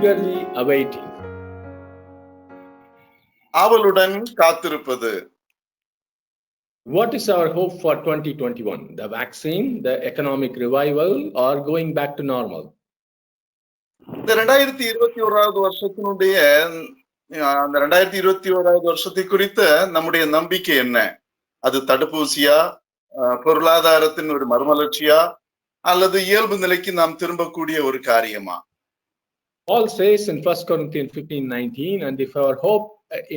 eagerly awaiting. ஆவலுடன் காத்திருப்பது. What is our hope for 2021? The vaccine, the economic revival, or going back to normal? இந்த 2021வது வருஷத்தினுடைய அந்த 2021வது வருஷத்தை குறித்த நம்முடைய நம்பிக்கை என்ன? அது தடுப்பூசியா, பொருளாதாரத்தின் ஒரு மறுமலர்ச்சியா, அல்லது இயல்பு நிலைக்கு நாம் திரும்பக்கூடிய ஒரு காரியமா? Paul says in 1 Corinthians 15:19, and if our hope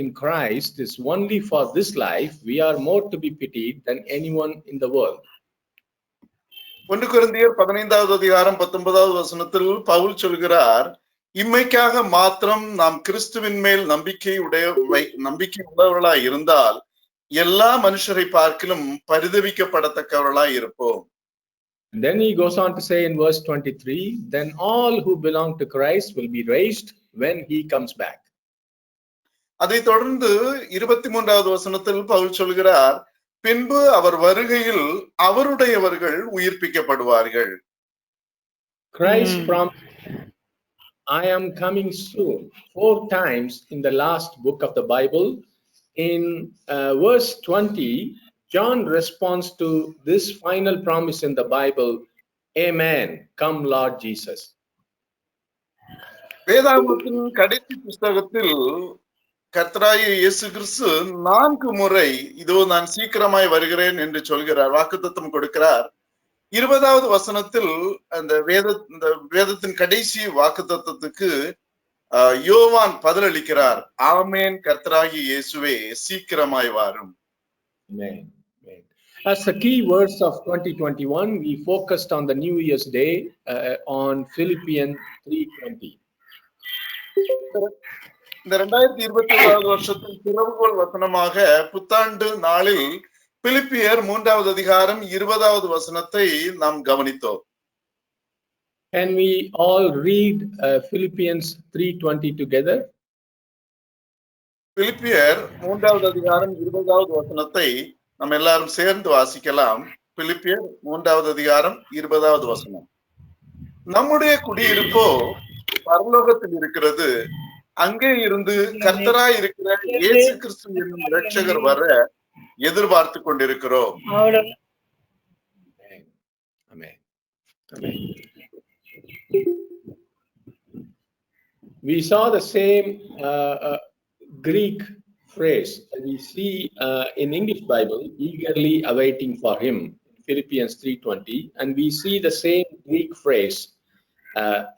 in Christ is only for this life, we are more to be pitied than anyone in the world. 1 கொரிந்தியர் 15வது அதிகாரம் 19வது வசனத்தில் பவுல் சொல்கிறார், இம்மைக்காக மாத்திரம் நாம் கிறிஸ்துவின் மேல் நம்பிக்கை உள்ளவர்களாய் இருந்தால் எல்லா மனுஷரை பார்க்கிலும் பரிதவிக்கப்படத்தக்கவர்களாய் இருப்போம். Then he goes on to say in verse 23, then all who belong to Christ will be raised when he comes back. அதை தொடர்ந்து 23வது வசனத்தில் பவுல் சொல்கிறார், பின்பு அவர் வருகையில் அவருடையவர்கள் உயிர்ப்பிக்கப்படுவார்கள். Christ promised, I am coming soon, 4 times in the last book of the Bible. In verse 20, John responds to this final promise in the Bible, Amen, come Lord Jesus. வேதாகமத்தின் கடைசி புஸ்தகத்தில் கர்த்தராகிய இயேசு கிறிஸ்து 4 முறை இதோ நான் சீக்கிரமாய் வருகிறேன் என்று சொல்கிறார், வாக்குத்தத்தம் கொடுக்கிறார். 20வது வசனத்தில் அந்த வேதத்தின் கடைசி வாக்குத்தத்தத்துக்கு யோவான் பதிலளிக்கிறார், ஆமென் கர்த்தராகிய இயேசுவே சீக்கிரமாய் வாரும். Amen. As the key words of 2021, we focused on the New Year's Day on Philippians 3:20. இந்த 2021வது வருஷத்தின் திறவுகோல் வசனமாக புத்தாண்டு நாளில் பிலிப்பியர் 3வது அதிகாரம் 20வது வசனத்தை நாம் கவனித்தோம். Can we all read Philippians 3:20 together? பிலிப்பியர் 3வது அதிகாரம் 20வது வசனத்தை நாம் எல்லாரும் சேர்ந்து வாசிக்கலாம். பிலிப்பியர் 3வது அதிகாரம் 20வது வசனம். நம்முடைய குடியிருப்போ பரலோகத்தில் இருக்கிறது, அங்கே இருந்து கர்த்தராய் இருக்கிற இயேசு கிறிஸ்து என்னும் இரட்சகர் வர எதிர்பார்த்து கொண்டிருக்கிறோம். Amen. We saw the same Greek phrase we see in English Bible, eagerly awaiting for him, Philippians 3:20, and we see the same Greek phrase,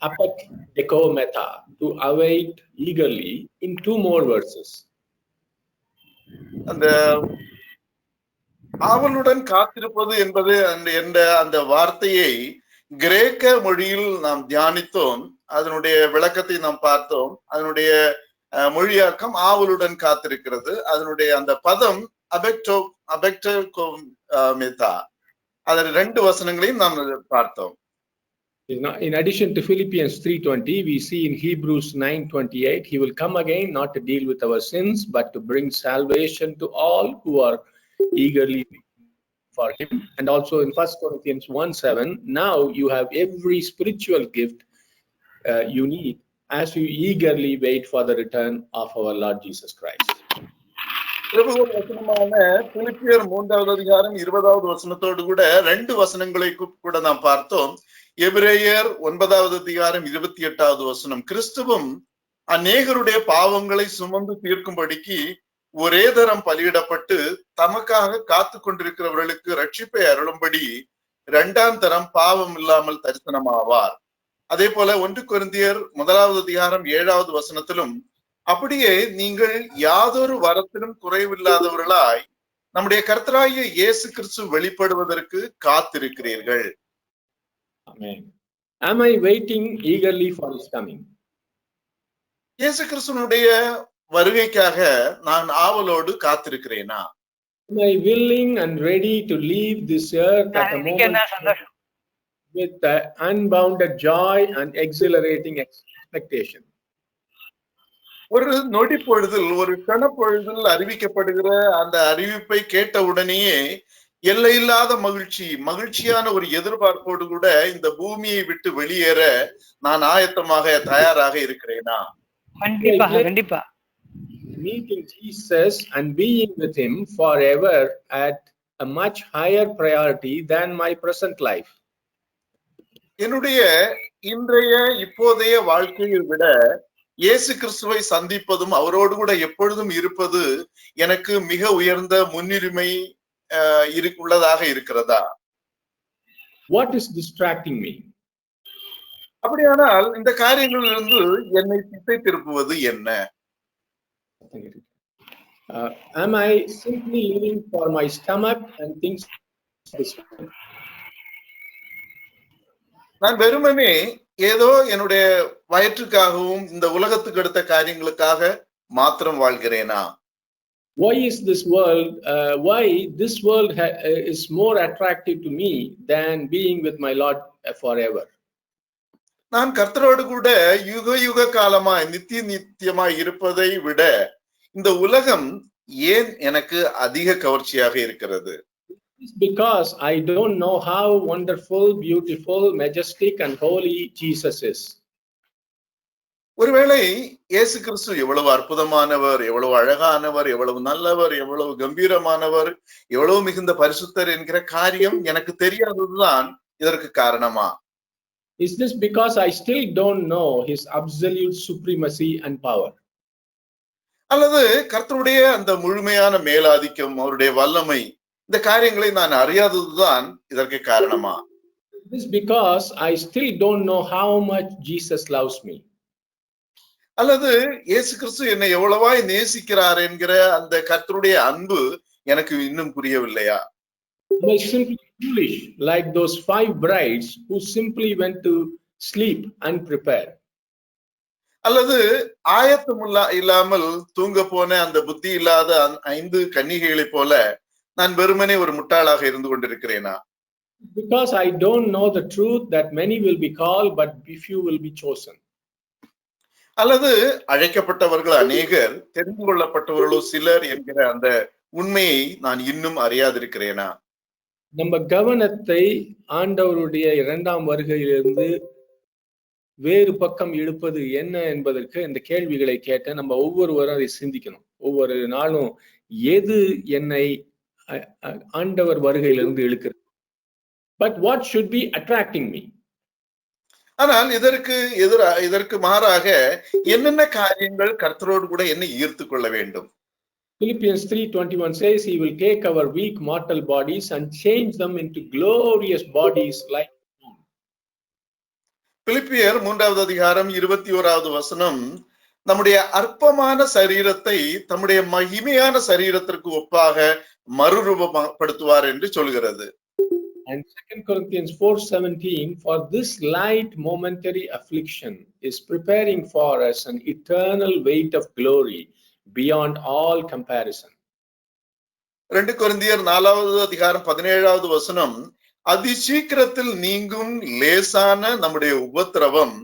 apekdekometa, to await eagerly, in 2 more verses. அந்த ஆவலுடன் காத்திருப்பது என்பது அந்த வார்த்தையை கிரேக்க மொழியில் நாம் தியானித்தோம். அதனுடைய விளக்கத்தை நாம் பார்த்தோம். அதனுடைய மொழியாக்கம் ஆவலுடன் காத்திருக்கிறது. அதனுடைய அந்த பதம் அபெக்டோமெதா. அதன் 2 வசனங்களையும் நாம் பார்த்தோம். In addition to Philippians 3:20, we see in Hebrews 9:28, he will come again not to deal with our sins, but to bring salvation to all who are eagerly for him. And also in 1 Corinthians 1:7, now you have every spiritual gift you need as you eagerly wait for the return of our Lord Jesus Christ. திறவுகோல் வசனமான பிலிப்பியர் 3வது அதிகாரம் 20வது வசனத்தோடு கூட 2 வசனங்களை கூட நாம் பார்த்தோம். எபிரேயர் 9வது அதிகாரம் 28வது வசனம், கிறிஸ்துவும் அநேகருடைய பாவங்களை சுமந்து தீர்க்கும்படிக்கு ஒரே தரம் பலியிடப்பட்டு தமக்காக காத்து கொண்டிருக்கிறவர்களுக்கு ரட்சிப்பை அருளும்படி 2ஆம் தரம் பாவம் இல்லாமல் தரிசனமாவார். அதே போல 1 கொரிந்தியர் 1வது அதிகாரம் 7வது வசனத்திலும் அப்படியே நீங்கள் யாதொரு வரத்திலும் குறைவில்லாதவர்களாய் நம்முடைய கர்த்தராகிய இயேசு கிறிஸ்து வெளிப்படுவதற்கு காத்திருக்கிறீர்கள். Amen. Am I waiting eagerly for his coming? இயேசு கிறிஸ்துவினுடைய வருகைக்காக நான் ஆவலோடு காத்திருக்கிறேனா? Am I willing and ready to leave this earth at a moment with unbounded joy and exhilarating expectation? ஒரு நொடி பொழுதில், ஒரு கணப்பொழுதில் அறிவிக்கப்படுகிற அந்த அறிவிப்பை கேட்ட உடனேயே எல்லையில்லாத மகிழ்ச்சியான ஒரு எதிர்பார்ப்போடு கூட இந்த பூமியை விட்டு வெளியேற நான் தயாராக இருக்கிறேனா? கண்டிப்பாக, கண்டிப்பா. Meeting Jesus and being with him forever at a much higher priority than my present life. என்னுடைய இப்போதைய வாழ்க்கையை விட இயேசு கிறிஸ்துவை சந்திப்பதும் அவரோடு கூட எப்பொழுதும் இருப்பது எனக்கு மிக உயர்ந்த முன்னுரிமை உள்ளதாக இருக்கிறதா? What is distracting me? அப்படியானால் இந்த காரியங்களிலிருந்து என்னை திசை திருப்புவது என்ன? Am I simply living for my stomach and things? நான் வெறுமனே ஏதோ என்னுடைய வயிற்றுக்காகவும் இந்த உலகத்துக்கு அடுத்த காரியங்களுக்காக மாத்திரம் வாழ்கிறேனா? Why this world is more attractive to me than being with my Lord forever? நான் கர்த்தரோடு கூட யுக காலமாய் நித்தியமாய் இருப்பதை விட இந்த உலகம் ஏன் எனக்கு அதிக கவர்ச்சியாக இருக்கிறது? Because I don't know how wonderful, beautiful, majestic and holy Jesus is. ஒருவேளை இயேசு கிறிஸ்து எவ்வளவு அற்புதமானவர், எவ்வளவு அழகானவர், எவ்வளவு நல்லவர், எவ்வளவு கம்பீரமானவர், எவ்வளவு மிகுந்த பரிசுத்தர் என்கிற காரியம் எனக்கு தெரியாததுதான் இதற்கு காரணமா? Is this because I still don't know his absolute supremacy and power? அல்லது கர்த்தருடைய அந்த முழுமையான மேலாதிக்கம், அவருடைய வல்லமை, இந்த காரியங்களை நான் அறியாததுதான் இதற்கு காரணமா? This because I still don't know how much Jesus loves me. அல்லது இயேசு கிறிஸ்து என்னை எவ்வளவாய் நேசிக்கிறார் என்கிற அந்த கர்த்தருடைய அன்பு எனக்கு இன்னும் புரியவில்லையா? Am I simply foolish like those 5 brides who simply went to sleep unprepared? அல்லது ஆயத்தம் இல்லாமல் தூங்க போன அந்த புத்தி இல்லாத 5 கன்னிகைகளைப் போல நான் வெறுமனே ஒரு முட்டாளாக இருந்து கொண்டிருக்கிறேனா? Because I don't know the truth that many will be called but few will be chosen. அல்லது அழைக்கப்பட்டவர்கள் அநேகர், தெரிந்து கொள்ளப்பட்டவர்களோ சிலர் என்கிற அந்த உண்மையை நான் இன்னும் அறியாதிருக்கிறேனா? நம்ம கவனத்தை ஆண்டவருடைய 2ஆம் வருகையிலிருந்து வேறு பக்கம் இழுப்பது என்ன என்பதற்கு இந்த கேள்விகளை கேட்ட நம்ம ஒவ்வொருவரும் அதை சிந்திக்கணும். ஒவ்வொரு நாளும் எது என்னை ஆண்டவர் வருகையிலிருந்து இழுக்கிறது? But what should be attracting me? ஆனால் இதற்கு மாறாக என்னென்ன காரியங்கள் கர்த்தரோடு கூட என்னை ஈர்த்து கொள்ள வேண்டும்? Philippians 3:21 says he will take our weak mortal bodies and change them into glorious bodies like பிலிப்பியர் 3வது அதிகாரம் 21வது வசனம் நம்முடைய அற்பமான சரீரத்தை தம்முடைய மகிமையான சரீரத்திற்கு ஒப்பாக மறுரூபப்படுத்துவார் என்று சொல்கிறது. And 2 Corinthians 4:17 for this light momentary affliction is preparing for us an eternal weight of glory beyond all comparison. 2 கொரிந்தியர் 4வது அதிகாரம் 17வது வசனம் அதிசீக்கிரத்தில் நீங்கும் லேசான நம்முடைய உபத்திரவம்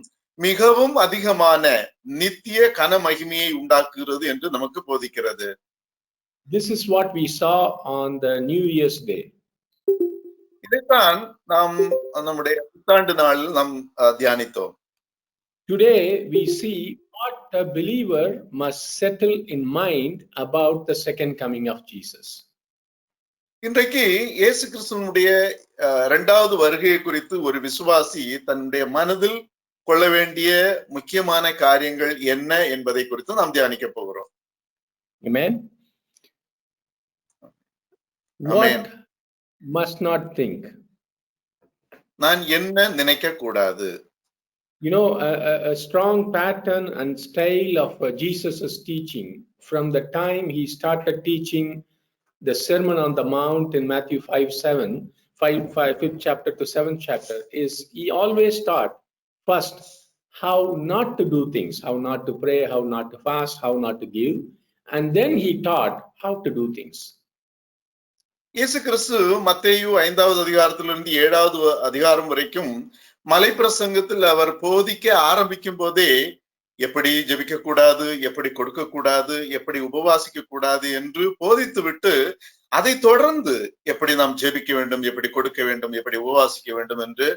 மிகவும் அதிகமான நித்திய கன மகிமையை உண்டாக்குகிறது என்று நமக்கு போதிக்கிறது. This is what we saw on the New Year's Day. இதைத்தான் நாம் நம்முடைய புத்தாண்டு நாளில் நாம் தியானித்தோம். Today we see what a believer must settle in mind about the second coming of Jesus. இன்றைக்கு இயேசு கிறிஸ்துவினுடைய 2வது வருகை குறித்து ஒரு விசுவாசி தன்னுடைய மனதில் கொள்ள வேண்டிய முக்கியமான காரியங்கள் என்ன என்பதை குறித்து நாம் தியானிக்க போகிறோம். Amen. What must not think? நான் என்ன நினைக்க கூடாது? You know, a strong pattern and style of Jesus's teaching from the time he started teaching the Sermon on the Mount in Matthew 5:5 chapter to 7th chapter is he always taught first how not to do things, how not to pray, how not to fast, how not to give, and then he taught how to do things. இயேசு கிறிஸ்து மத்தேயு 5வது அதிகாரத்திலிருந்து 7வது அதிகாரம் வரைக்கும் மலை பிரசங்கத்தில் அவர் போதிக்க ஆரம்பிக்கும் போதே எப்படி ஜெபிக்க கூடாது, எப்படி கொடுக்க கூடாது, எப்படி உபவாசிக்க கூடாது என்று போதித்து விட்டு அதை தொடர்ந்து எப்படி நாம் ஜெபிக்க வேண்டும், எப்படி கொடுக்க வேண்டும், எப்படி உபவாசிக்க வேண்டும் என்று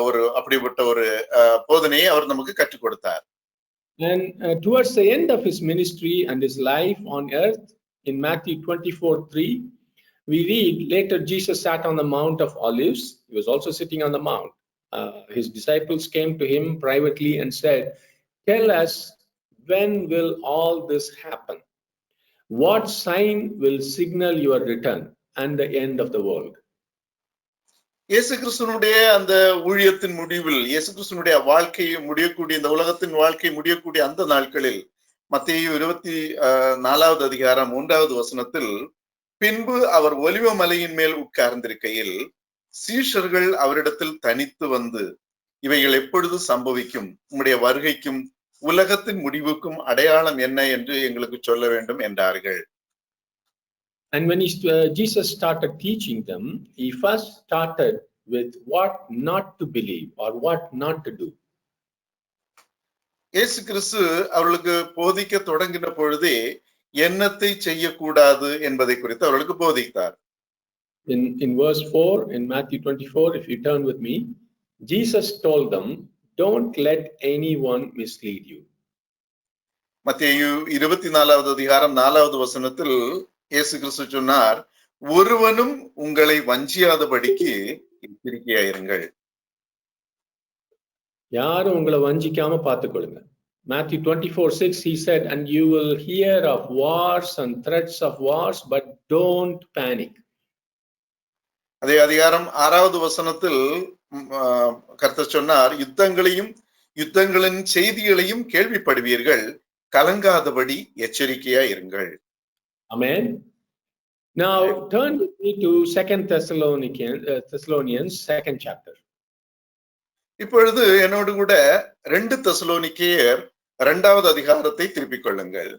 ஒரு அப்படிப்பட்ட ஒரு போதனையை அவர் நமக்கு கற்றுக் கொடுத்தார். And towards the end of his ministry and his life on earth, in Matthew 24:3, we read, later Jesus sat on the Mount of Olives. He was also sitting on the mount. His disciples came to him privately and said, "Tell us, when will all this happen? What sign will signal your return and the end of the world?" இயேசு கிறிஸ்துனுடைய அந்த ஊழியத்தின் முடிவில், இயேசு கிறிஸ்துனுடைய வாழ்க்கையை முடியக்கூடிய, இந்த உலகத்தின் வாழ்க்கை முடியக்கூடிய அந்த நாட்களில், மத்தேயு 24வது அதிகாரம் 3வது வசனத்தில், பின்பு அவர் ஒலிவ மலையின் மேல் உட்கார்ந்திருக்கையில் சீஷர்கள் அவரிடத்தில் தனித்து வந்து, இவைகள் எப்பொழுது சம்பவிக்கும், உம்முடைய வருகைக்கும் உலகத்தின் முடிவுக்கும் அடையாளம் என்ன என்று எங்களுக்கு சொல்ல வேண்டும் என்றார்கள். And when Jesus started teaching them, he first started with what not to believe or what not to do. இயேசு கிறிஸ்து அவர்களுக்கு போதிக்க தொடங்கின பொழுதே என்னத்தை செய்யக்கூடாது என்பதை குறித்து அவர்களுக்கு போதித்தார். In verse 4 in Matthew 24, if you turn with me, Jesus told them, "Don't let anyone mislead you." மத்தேயு 24வது அதிகாரம் 4வது வசனத்தில் இயேசு கிறிஸ்து சொன்னார், ஒருவனும் உங்களை வஞ்சியாதபடிக்கு எச்சரிக்கையாயிருங்கள். யாரும் உங்களை வஞ்சிக்காம பார்த்துக்கொள்ளுங்க. Matthew 24:6, he said, "And you will hear of wars and threats of wars, but don't panic." அதே அதிகாரம் 6வது வசனத்தில் கர்த்தர் சொன்னார், யுத்தங்களின் செய்திகளையும் கேள்விப்படுவீர்கள், கலங்காதபடி எச்சரிக்கையா இருங்கள். Amen. Now turn with me to 2 Thessalonians 2nd chapter. இப்பொழுது என்னோடு கூட 2 தெசலோனிக்கேயர் 2வது அதிகாரத்தை திருப்பிக் கொள்ளுங்கள்.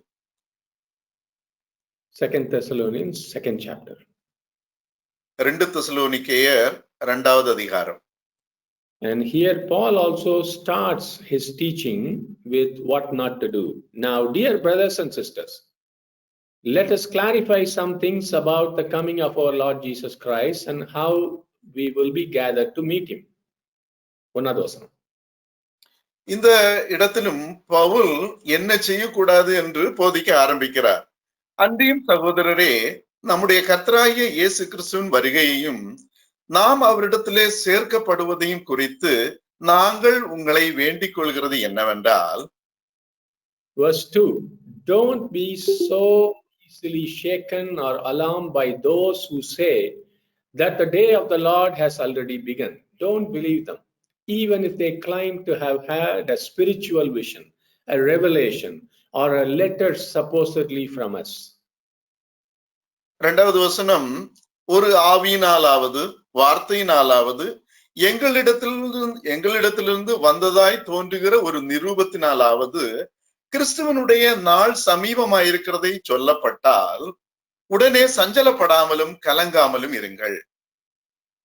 2 Thessalonians 2nd chapter. 2 தெசலோனிக்கேயர் 2வது அதிகாரம். And here Paul also starts his teaching with what not to do. Now, dear brothers and sisters, let us clarify some things about the coming of our Lord Jesus Christ and how we will be gathered to meet him. ஒன்னாவது இந்த இடத்திலும் பவுல் என்ன செய்யக்கூடாது என்று போதிக்க ஆரம்பிக்கிறார். அன்றியும் சகோதரரே, நம்முடைய கர்த்தராகிய இயேசு கிறிஸ்துவின் வருகையையும் நாம் அவரிடத்திலே சேர்க்கப்படுவதையும் குறித்து நாங்கள் உங்களை வேண்டிக் கொள்கிறது என்னவென்றால், verse 2, don't be so easily shaken or alarmed by those who say that the day of the Lord has already begun. Don't believe them, even if they claim to have had a spiritual vision, a revelation, or a letter supposedly from us. இரண்டாவது வசனம், ஒரு ஆவியினாலாவது வார்த்தையினாலாவது எங்களிடத்திலிருந்து வந்ததாய் தோன்றுகிற ஒரு நிரூபத்தினாலாவது கிறிஸ்துவனுடைய நாள் சமீபமாயிருக்கிறதை சொல்லப்பட்டால் உடனே சஞ்சலப்படாமலும் கலங்காமலும் இருங்கள்.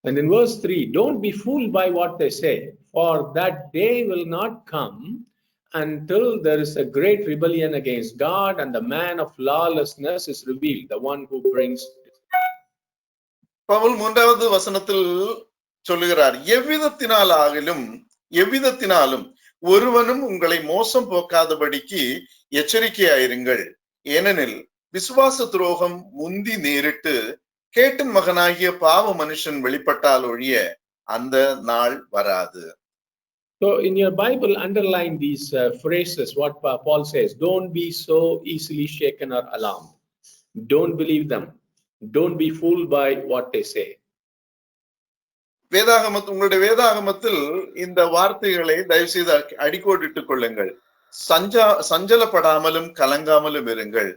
And in verse 3, don't be fooled by what they say, for that day will not come until there is a great rebellion against God and the man of lawlessness is revealed, the one who brings. Pavul 3வது வசனத்தில் சொல்லுகிறார், எவ்விதத்தினாலும் ஒருவனும் உங்களை மோசம் போக்காதபடிக்கு எச்சரிக்கையாயிருங்கள். ஏனெனில் விசுவாச துரோகம் முந்தி நேரிட்டு கேட்டின் மகனாகிய பாவ மனுஷன் வெளிப்பட்டால் ஒழிய அந்த நாள் வராது. So in your Bible, underline these phrases, what Paul says. Don't be so easily shaken or alarmed. Don't believe them. Don't be fooled by what they say. உங்களுடைய வேதாகமத்தில் இந்த வார்த்தைகளை தயவு செய்து அடிக்கோடிட்டுக் கொள்ளுங்கள். சஞ்சலப்படாமலும் கலங்காமலும் இருங்கள்.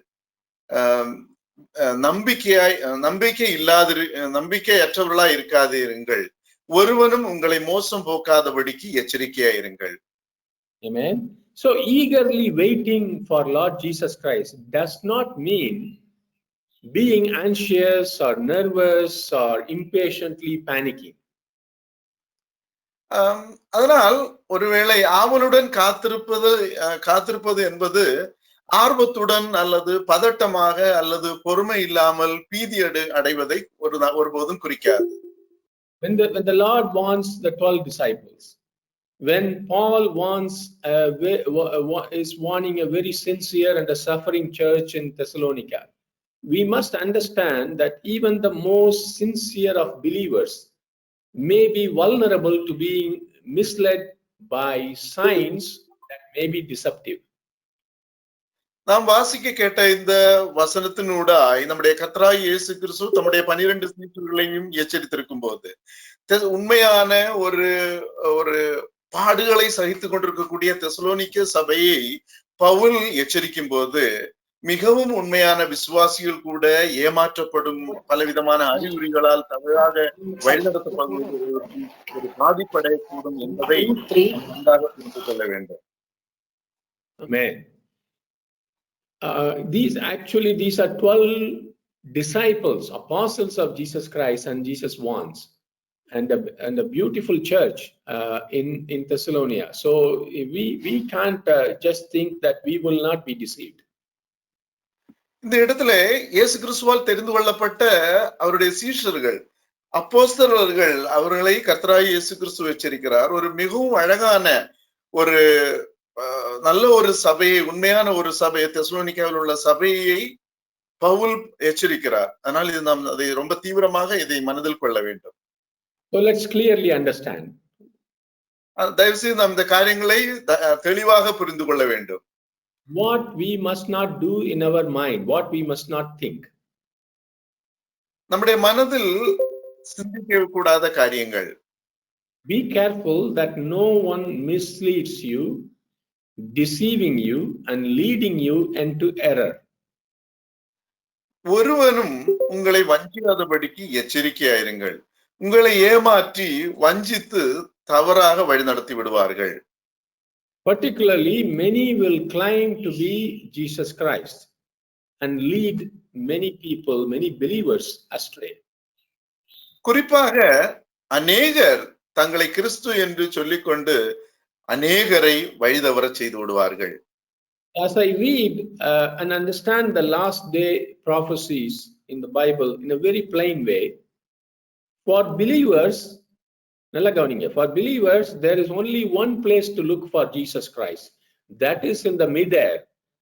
நம்பிக்கையற்றவர்களாய் இருக்காதிருங்கள். ஒருவனும் உங்களை மோசம் போக்காதபடிக்கு எச்சரிக்கையாயிருங்கள். Amen. So eagerly waiting for Lord Jesus Christ does not mean being anxious or nervous or impatiently panicking. அதனால் ஒருவேளை ஆவலுடன் காத்திருப்பது என்பது ஆர்வத்துடன் அல்லது பதட்டமாக அல்லது பொறுமை இல்லாமல் பீதி அடைவதை ஒருபோதும் குறிக்காது. When the Lord wants the 12 disciples, when Paul is warning a very sincere and a suffering church in Thessalonica, we must understand that even the most sincere of believers may be vulnerable to being misled by signs that may be deceptive. நாம் வாசிக்க கேட்ட இந்த வசனத்தினூடாய் நம்முடைய கர்த்தராகிய இயேசு கிறிஸ்து தம்முடைய 12 சீஷர்களையும் எச்சரித்திருக்கும் போது உண்மையான ஒரு பாடுகளை சகித்துக் கொண்டிருக்கக்கூடிய தெசலோனிக்க சபையை பவுல் எச்சரிக்கும் போது மிகவும் உண்மையான விசுவாசிகள் கூட ஏமாற்றப்படும் பலவிதமான அறிகுறிகளால் தவறாக வழிநடத்தப்படுவது ஒரு பாதிப்படையக்கூடும் என்பதை நன்றாக புரிந்து கொள்ள வேண்டும். Amen. These are 12 disciples, apostles of Jesus Christ, and Jesus wants, and a beautiful church in Thessalonica. So we can't just think that we will not be deceived. இந்த இடத்துல இயேசு கிறிஸ்துவால் தெரிந்து கொள்ளப்பட்ட அவருடைய சீஷர்கள் அப்போஸ்தலர்கள் அவர்களை கர்த்தராகிய இயேசு கிறிஸ்து எச்சரிக்கிறார். ஒரு மிகவும் அழகான ஒரு நல்ல ஒரு சபையை, உண்மையான ஒரு சபையை, தெசலோனிக்காவில் உள்ள சபையை பவுல் எச்சரிக்கிறார். அதனால் இது நாம் அதை ரொம்ப தீவிரமாக இதை மனதில் கொள்ள வேண்டும். So let's clearly understand. தயவு செய்து நாம் இந்த காரியங்களை தெளிவாக புரிந்து கொள்ள வேண்டும். What we must not do in our mind, what we must not think. நம்முடைய மனதில் சிந்திக்க கூடாத காரியங்கள். Be careful that no one misleads you, deceiving you and leading you into error. ஒருவனும் உங்களை வஞ்சிக்காதபடிக்கு எச்சரிக்கையாயிருங்கள். உங்களை ஏமாற்றி வஞ்சித்து தவறாக வழிநடத்தி விடுவார்கள். Particularly, many will claim to be Jesus Christ and lead many people, many believers astray. குறிப்பாக அநேகர் தங்களை கிறிஸ்து என்று சொல்லிக்கொண்டு அநேகரை வழிதவற செய்து விடுவார்கள். As I read and understand the last day prophecies in the Bible in a very plain way, for believers, for believers, there is only one place to look for Jesus Christ. That is in the mid-air,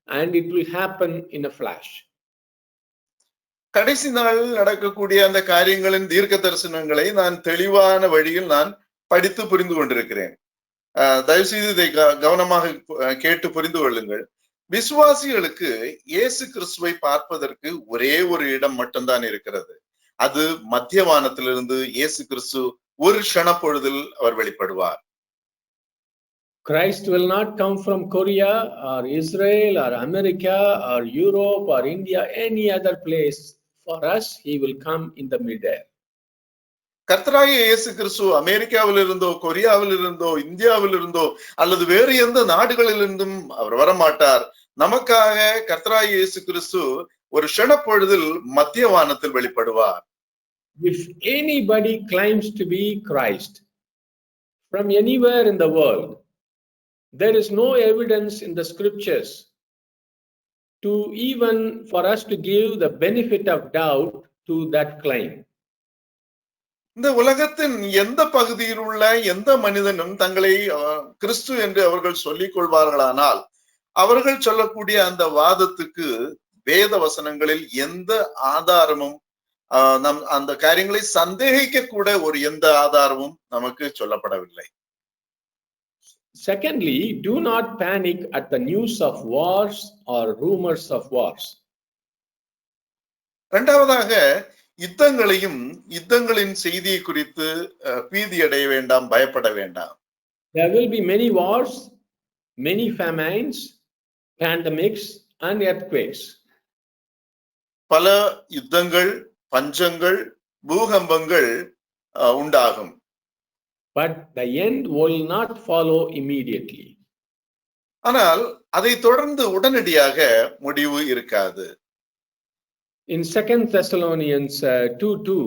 and it will happen in a flash. கடைசி நாள் நடக்கக்கூடிய அந்த காரியங்களின் தீர்க்க தரிசனங்களை நான் தெளிவான வழியில் நான் படித்து புரிந்து கொண்டிருக்கிறேன். தயவு செய்து இதை கவனமாக கேட்டு புரிந்து கொள்ளுங்கள். விசுவாசிகளுக்கு இயேசு கிறிஸ்துவை பார்ப்பதற்கு ஒரே ஒரு இடம் மட்டும்தான் இருக்கிறது. அது மத்திய வானத்திலிருந்து இயேசு கிறிஸ்து ஒரு க்ஷணப்பொழுதில் அவர் வெளிப்படுவார். Christ will not come from Korea or Israel or America or Europe or India, any other place. For us, he will come in the mid-air. கர்த்தராகிய இயேசு கிறிஸ்து அமெரிக்காவில் இருந்தோ, கொரியாவில் இருந்தோ, இந்தியாவில் இருந்தோ அல்லது வேறு எந்த நாடுகளிலிருந்தும் அவர் வரமாட்டார். நமக்காக கர்த்தராகிய இயேசு கிறிஸ்து ஒரு க்ஷணப்பொழுதில் மத்திய வானத்தில் வெளிப்படுவார். If anybody claims to be Christ from anywhere in the world, there is no evidence in the scriptures to even for us to give the benefit of doubt to that claim. இந்த உலகத்தின் எந்த பகுதியில் உள்ள எந்த மனிதனும் தங்களை கிறிஸ்து என்று அவர்கள் சொல்லிக் கொள்வார்களானால் அவர்கள் சொல்லக்கூடிய அந்த வாதத்துக்கு வேத வசனங்களில் எந்த ஆதாரமும் அந்த காரியங்களை சந்தேகிக்க கூட ஒரு எந்த ஆதாரமும் நமக்கு சொல்லப்படவில்லை. Secondly, do not panic at the news of wars or rumors of wars. இரண்டாவதாக யுத்தங்களின் செய்தியை குறித்து பீதி அடைய வேண்டாம், பயப்பட வேண்டாம். There will be many wars, many famines, pandemics and earthquakes. பல யுத்தங்கள், பஞ்சங்கள், பூகம்பங்கள் உண்டாகும். But the end will not follow immediately. ஆனால் அதை தொடர்ந்து உடனடியாக முடிவு இருக்காது. In 2 Thessalonians 2:2,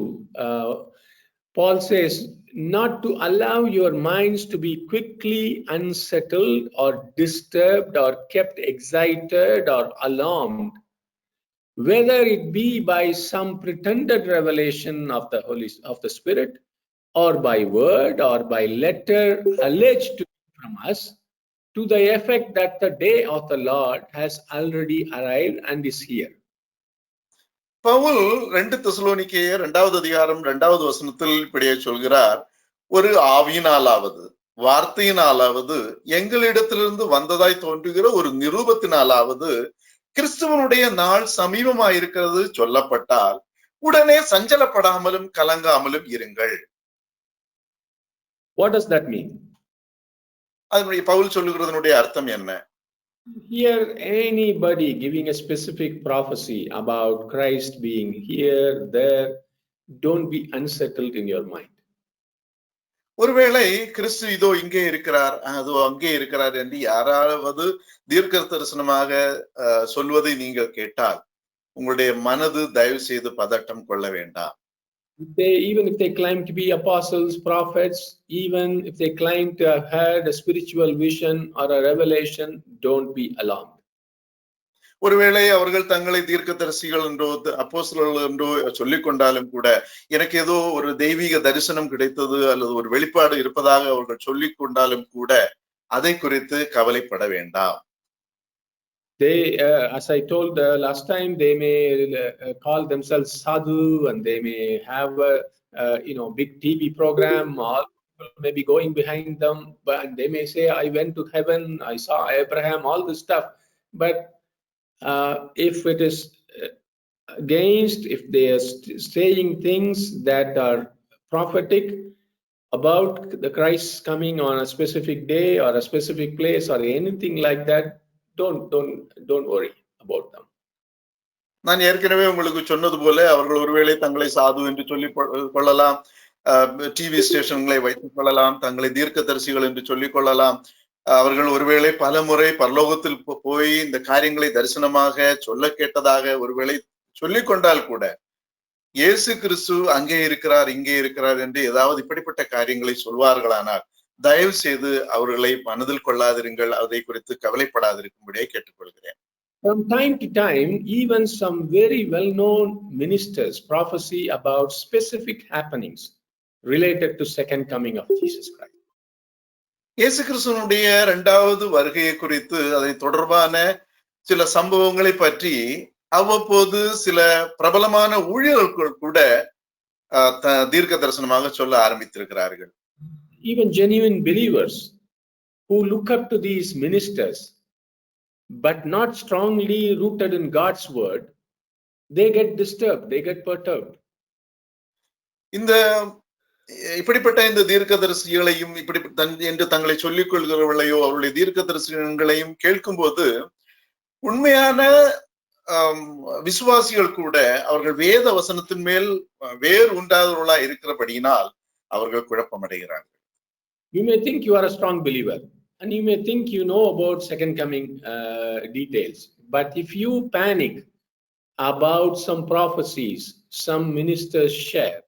Paul says, not to allow your minds to be quickly unsettled or disturbed or kept excited or alarmed, whether it be by some pretended revelation of the Spirit, or by word or by letter alleged to be from us, to the effect that the day of the Lord has already arrived and is here. Pavul 2 தெசலோனிக்கேயர் 2வது அதிகாரம் 2வது வசனத்தில் இப்படியே சொல்கிறார், ஒரு ஆவியினாலாவது வார்த்தையினாலாவது எங்களிடத்திலிருந்து வந்ததாய் தோன்றுகிற ஒரு நிரூபத்தினாலாவது கிறிஸ்துவனுடைய நாள் சமீபமாயிருக்கிறது சொல்லப்பட்டால் உடனே சஞ்சலப்படாமலும் கலங்காமலும் இருங்கள். What does that mean? அதனுடைய பவுல் சொல்லுகிறதனுடைய அர்த்தம் என்ன? Here, anybody giving a specific prophecy about Christ being here, there, don't be unsettled in your mind. ஒருவேளை கிறிஸ்து இதோ இங்கே இருக்கிறார், அதோ அங்கே இருக்கிறார் என்று யாராவது தீர்க்க தரிசனமாக சொல்வதை நீங்கள் கேட்டால் உங்களுடைய மனது தயவு செய்து பதட்டம் கொள்ள வேண்டாம். Even if they claim to be apostles, prophets, even if they claim to have had a spiritual vision or a revelation, don't be alarmed. ஒருவேளை அவர்கள் தங்களை தீர்க்கதரிசிகள் என்றோ அப்போஸ்தலர்கள் என்றோ சொல்லிக் கொண்டாலும் கூட, எனக்கு ஏதோ ஒரு தெய்வீக தரிசனம் கிடைத்தது அல்லது ஒரு வெளிப்பாடு இருப்பதாக அவர்கள் சொல்லிக் கொண்டாலும் கூட அதை குறித்து கவலைப்பட வேண்டாம். They, as I told last time, they may call themselves sadhu, and they may have a big TV program. All people may be going behind them, and they may say, "I went to heaven, I saw Abraham," all this stuff. But if it is against, if they are saying things that are prophetic about the Christ coming on a specific day or a specific place or anything like that, don't worry about them. நான் ஏற்கனவே உங்களுக்கு சொன்னது போல அவர்கள் ஒருவேளை தங்களை சாது என்று சொல்லிக் கொள்ளலாம், டிவி ஸ்டேஷன்களை வைத்துக் கொள்ளலாம், தங்களை தீர்க்கதரிசிகள் என்று சொல்லிக் கொள்ளலாம். அவர்கள் ஒருவேளை பல முறை பரலோகத்தில் போய் இந்த காரியங்களை தரிசனமாக சொல்ல கேட்டதாக ஒருவேளை சொல்லிக் கொண்டால் கூட, இயேசு கிறிஸ்து அங்கே இருக்கிறார் இங்கே இருக்கிறார் என்று ஏதாவது இப்படிப்பட்ட காரியங்களை சொல்வார்களானால் தயவு செய்து அவர்களை மனதில் கொள்ளாதிருங்கள், அதை குறித்து கவலைப்படாதிருக்கும்படியே கேட்டுக்கொள்கிறேன். From time to time, even some very well-known ministers prophesy about specific happenings related to second coming of Jesus Christ. இயேசு கிறிஸ்துவனுடைய 2வது வருகையை குறித்து அதை தொடர்பான சில சம்பவங்களை பற்றி அவ்வப்போது சில பிரபலமான ஊழியர்கள் கூட தீர்க்க தரிசனமாக சொல்ல ஆரம்பித்திருக்கிறார்கள். Even genuine believers who look up to these ministers but not strongly rooted in God's word, they get disturbed, they get perturbed. இப்படிப்பட்ட இந்த தீர்க்கதரிசிகளையும் இப்படி என்று தங்களை சொல்லிக் கொள்கிறவர்களையோ அவருடைய தீர்க்கதரிசனங்களையும் கேட்கும் போது உண்மையான விசுவாசிகள் கூட அவர்கள் வேத வசனத்தின் மேல் வேறு உண்டாதவர்களா இருக்கிறபடியினால் அவர்கள் குழப்பமடைகிறார்கள். You may think you are a strong believer and you may think you know about second coming details, but if you panic about some prophecies some ministers share,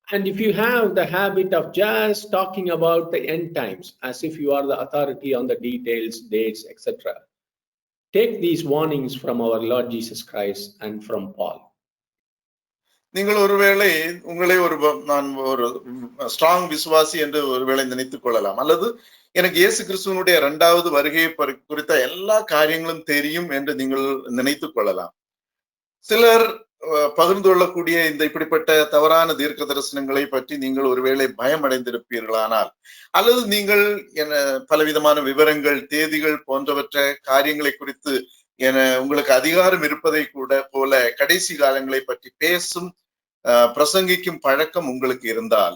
and if you have the habit of just talking about the end times as if you are the authority on the details, dates, etc., take these warnings from our Lord Jesus Christ and from Paul. நீங்கள் ஒருவேளை உங்களை நான் ஒரு strong விசுவாசி என்று ஒருவேளை நினைத்துக் கொள்ளலாம், அல்லது எனக்கு இயேசு கிறிஸ்துவனுடைய 2வது வருகையை குறித்த எல்லா காரியங்களும் தெரியும் என்று நீங்கள் நினைத்துக் கொள்ளலாம். சிலர் பகிர்ந்து கொள்ளக்கூடிய இந்த இப்படிப்பட்ட தவறான தீர்க்க தரிசனங்களை பற்றி நீங்கள் ஒருவேளை பயமடைந்திருப்பீர்களானால், அல்லது நீங்கள் பலவிதமான விவரங்கள், தேதிகள் போன்றவற்ற காரியங்களை குறித்து உங்களுக்கு அதிகாரம் இருப்பதை கூட போல கடைசி காலங்களை பற்றி பேசும் பிரசங்கிக்கும் பழக்கம் உங்களுக்கு இருந்தால்,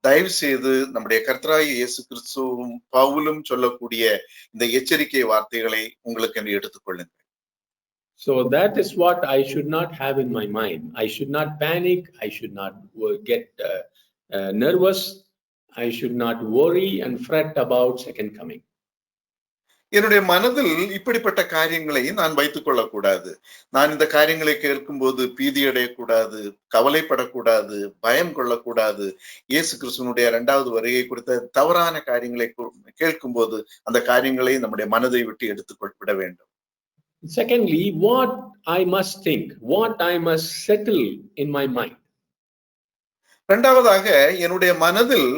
தயவு செய்து நம்முடைய கர்த்தராகிய இயேசு கிறிஸ்துவும் பவுலும் சொல்லக்கூடிய இந்த எச்சரிக்கை வார்த்தைகளை உங்களுக்கு என்று எடுத்துக்கொள்ளுங்கள். So that is what I should not have in my mind. I should not panic. I should not get nervous. I should not worry and fret about second coming. என்னுடைய மனதில் இப்படிப்பட்ட காரியங்களை நான் வைத்துக் கொள்ளக்கூடாது. நான் இந்த காரியங்களை கேட்கும்போது பீதி அடையக்கூடாது, கவலைப்படக்கூடாது, பயம் கொள்ளக்கூடாது. இயேசு கிறிஸ்துவனுடைய 2வது வருகை குறித்த தவறான காரியங்களை கேட்கும்போது அந்த காரியங்களை நம்முடைய மனதை விட்டு விட வேண்டும். Secondly, what I must think, what I must settle in my mind. இரண்டாவதாக என்னுடைய மனதில்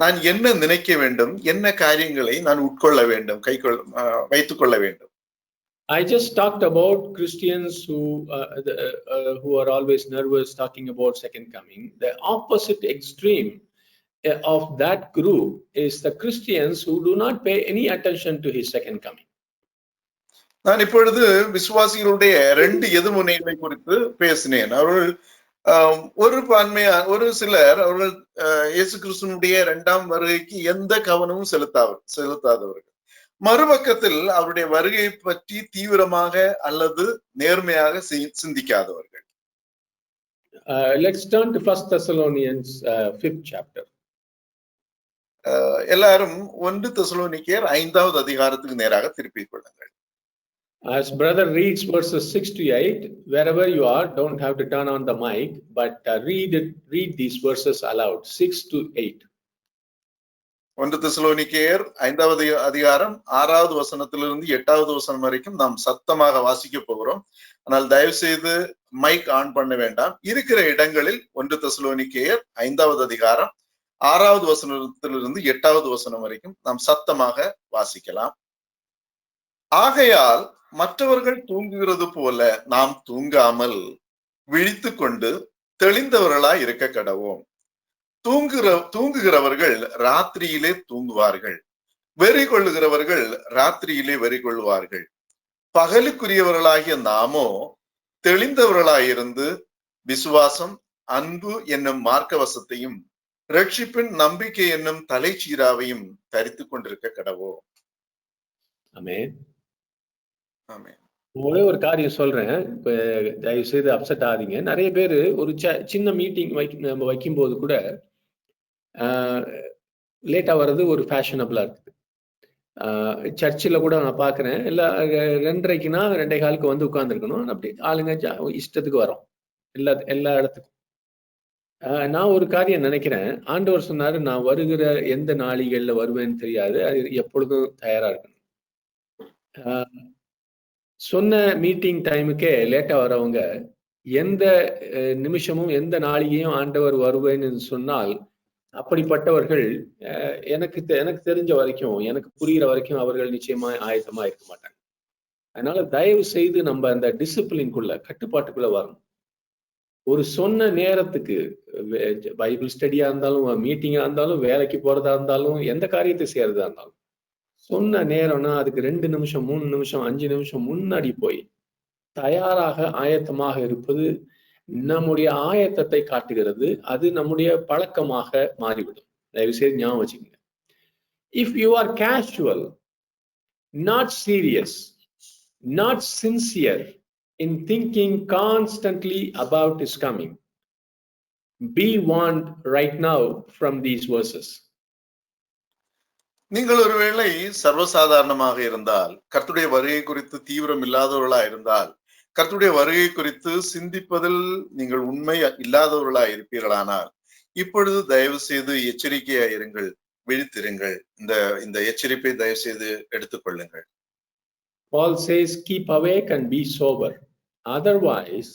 நான் என்ன நினைக்க வேண்டும், என்ன காரியங்களை நான் உட்கொள்ள வேண்டும், வைத்துக் கொள்ள வேண்டும். I just talked about Christians who are always nervous talking about second coming. The opposite extreme of that group is the Christians who do not pay any attention to his second coming. நான் இப்பொழுது விசுவாசிகளுடைய 2 எதிர்முனைகளை குறித்து பேசினேன். அவர்கள் ஒரு சிலர் அவர்கள் இயேசு கிறிஸ்துவனுடைய 2ஆம் வருகைக்கு எந்த கவனமும் செலுத்தாதவர்கள். மறுபக்கத்தில் அவருடைய வருகையை பற்றி தீவிரமாக அல்லது நேர்மையாக சிந்திக்காதவர்கள். Let's turn to 1 Thessalonians 5th chapter. எல்லாரும் 1 தெசலோனிக்கேயர் 5வது அதிகாரத்துக்கு நேராக திருப்பிக் கொள்ளுங்கள். As brother reads verses 6 to 8, wherever you are, don't have to turn on the mic, but read these verses aloud, 6 to 8. 1 தெசலோனிக்கேயர் 5வது அதிகாரம் 6வது வசனத்திலிருந்து 8வது வசனம் வரைக்கும் நாம் சத்தமாக வாசிக்க போகிறோம். ஆனால் தயவு செய்து மைக் ஆன் பண்ண வேண்டாம். இருக்கிற இடங்களில் 1 தெசலோனிக்கேயர் 5வது அதிகாரம் 6வது வசனத்திலிருந்து 8வது வசனம் வரைக்கும் நாம் சத்தமாக வாசிக்கலாம். ஆகையால் மற்றவர்கள் தூங்குகிறது போல நாம் தூங்காமல் விழித்துக் கொண்டு தெளிந்தவர்களாய் இருக்க கடவோம். தூங்குகிறவர்கள் ராத்திரியிலே தூங்குவார்கள், வெறி கொள்ளுகிறவர்கள் ராத்திரியிலே வெறி கொள்வார்கள். பகலுக்குரியவர்களாகிய நாமோ தெளிந்தவர்களாயிருந்து விசுவாசம், அன்பு என்னும் மார்க்கவசத்தையும் ரட்சிப்பின் நம்பிக்கை என்னும் தலைச்சீராவையும் தரித்துக் கொண்டிருக்க கடவோம். ஆமென். ஆமென். ஒரே ஒரு காரியம் சொல்றேன், இப்ப தயவு செய்து அப்செட் ஆகாதீங்க. நிறைய பேர் ஒரு சின்ன மீட்டிங் நம்ம வைக்கும்போது கூட லேட்டா வர்றது ஒரு ஃபேஷனபிளா இருக்குது. சர்ச்சில் கூட நான் பாக்குறேன், எல்லாம் 2:30க்குனா 2:15 வந்து உட்கார்ந்துருக்கணும். அப்படி ஆளுங்க இஷ்டத்துக்கு வரோம் எல்லா இடத்துக்கும். நான் ஒரு காரியம் நினைக்கிறேன், ஆண்டவர் சொன்னாரு, நான் வருகிற எந்த நாளிகள்ல வருவேன்னு தெரியாது, அது எப்பொழுதும் தயாரா இருக்கணும். சொன்ன மீட்டிங் டைமுக்கே லேட்டா வரவங்க எந்த நிமிஷமும் எந்த நாளிகையும் ஆண்டவர் வருவேன்னு சொன்னால், அப்படிப்பட்டவர்கள் எனக்கு தெரிஞ்ச வரைக்கும், எனக்கு புரிகிற வரைக்கும் அவர்கள் நிச்சயமா ஆயத்தமா இருக்க மாட்டாங்க. அதனால தயவு செய்து நம்ம அந்த டிசிப்ளின்குள்ள, கட்டுப்பாட்டுக்குள்ள வரணும். ஒரு சொன்ன நேரத்துக்கு பைபிள் ஸ்டடியா இருந்தாலும், மீட்டிங்கா இருந்தாலும், வேலைக்கு போறதா இருந்தாலும், எந்த காரியத்தை செய்யறதா இருந்தாலும், சொன்ன நேரம்னா அதுக்கு 2 நிமிஷம் 3 நிமிஷம் 5 நிமிஷம் முன்னாடி போய் தயாராக ஆயத்தமாக இருப்பது நம்முடைய ஆயத்தத்தை காட்டுகிறது. அது நம்முடைய பழக்கமாக மாறிவிடும். தயவு செய்து ஞாபகம் வச்சுக்கோங்க. If you are casual, not serious, not sincere in thinking constantly about his coming, be warned right now from these verses. நீங்கள் ஒருவேளை சர்வசாதாரணமாக இருந்தால், கர்த்தருடைய வருகை குறித்து தீவிரம் இல்லாதவர்களா இருந்தால், கர்த்தருடைய வருகை குறித்து சிந்திப்பதில் நீங்கள் உண்மை இல்லாதவர்களா இருப்பீர்களானால், இப்பொழுது தயவு செய்து எச்சரிக்கையா இருங்கள், விழித்திருங்கள். இந்த எச்சரிப்பை தயவு செய்து எடுத்துக்கொள்ளுங்கள். Paul says, keep awake and be sober. Otherwise,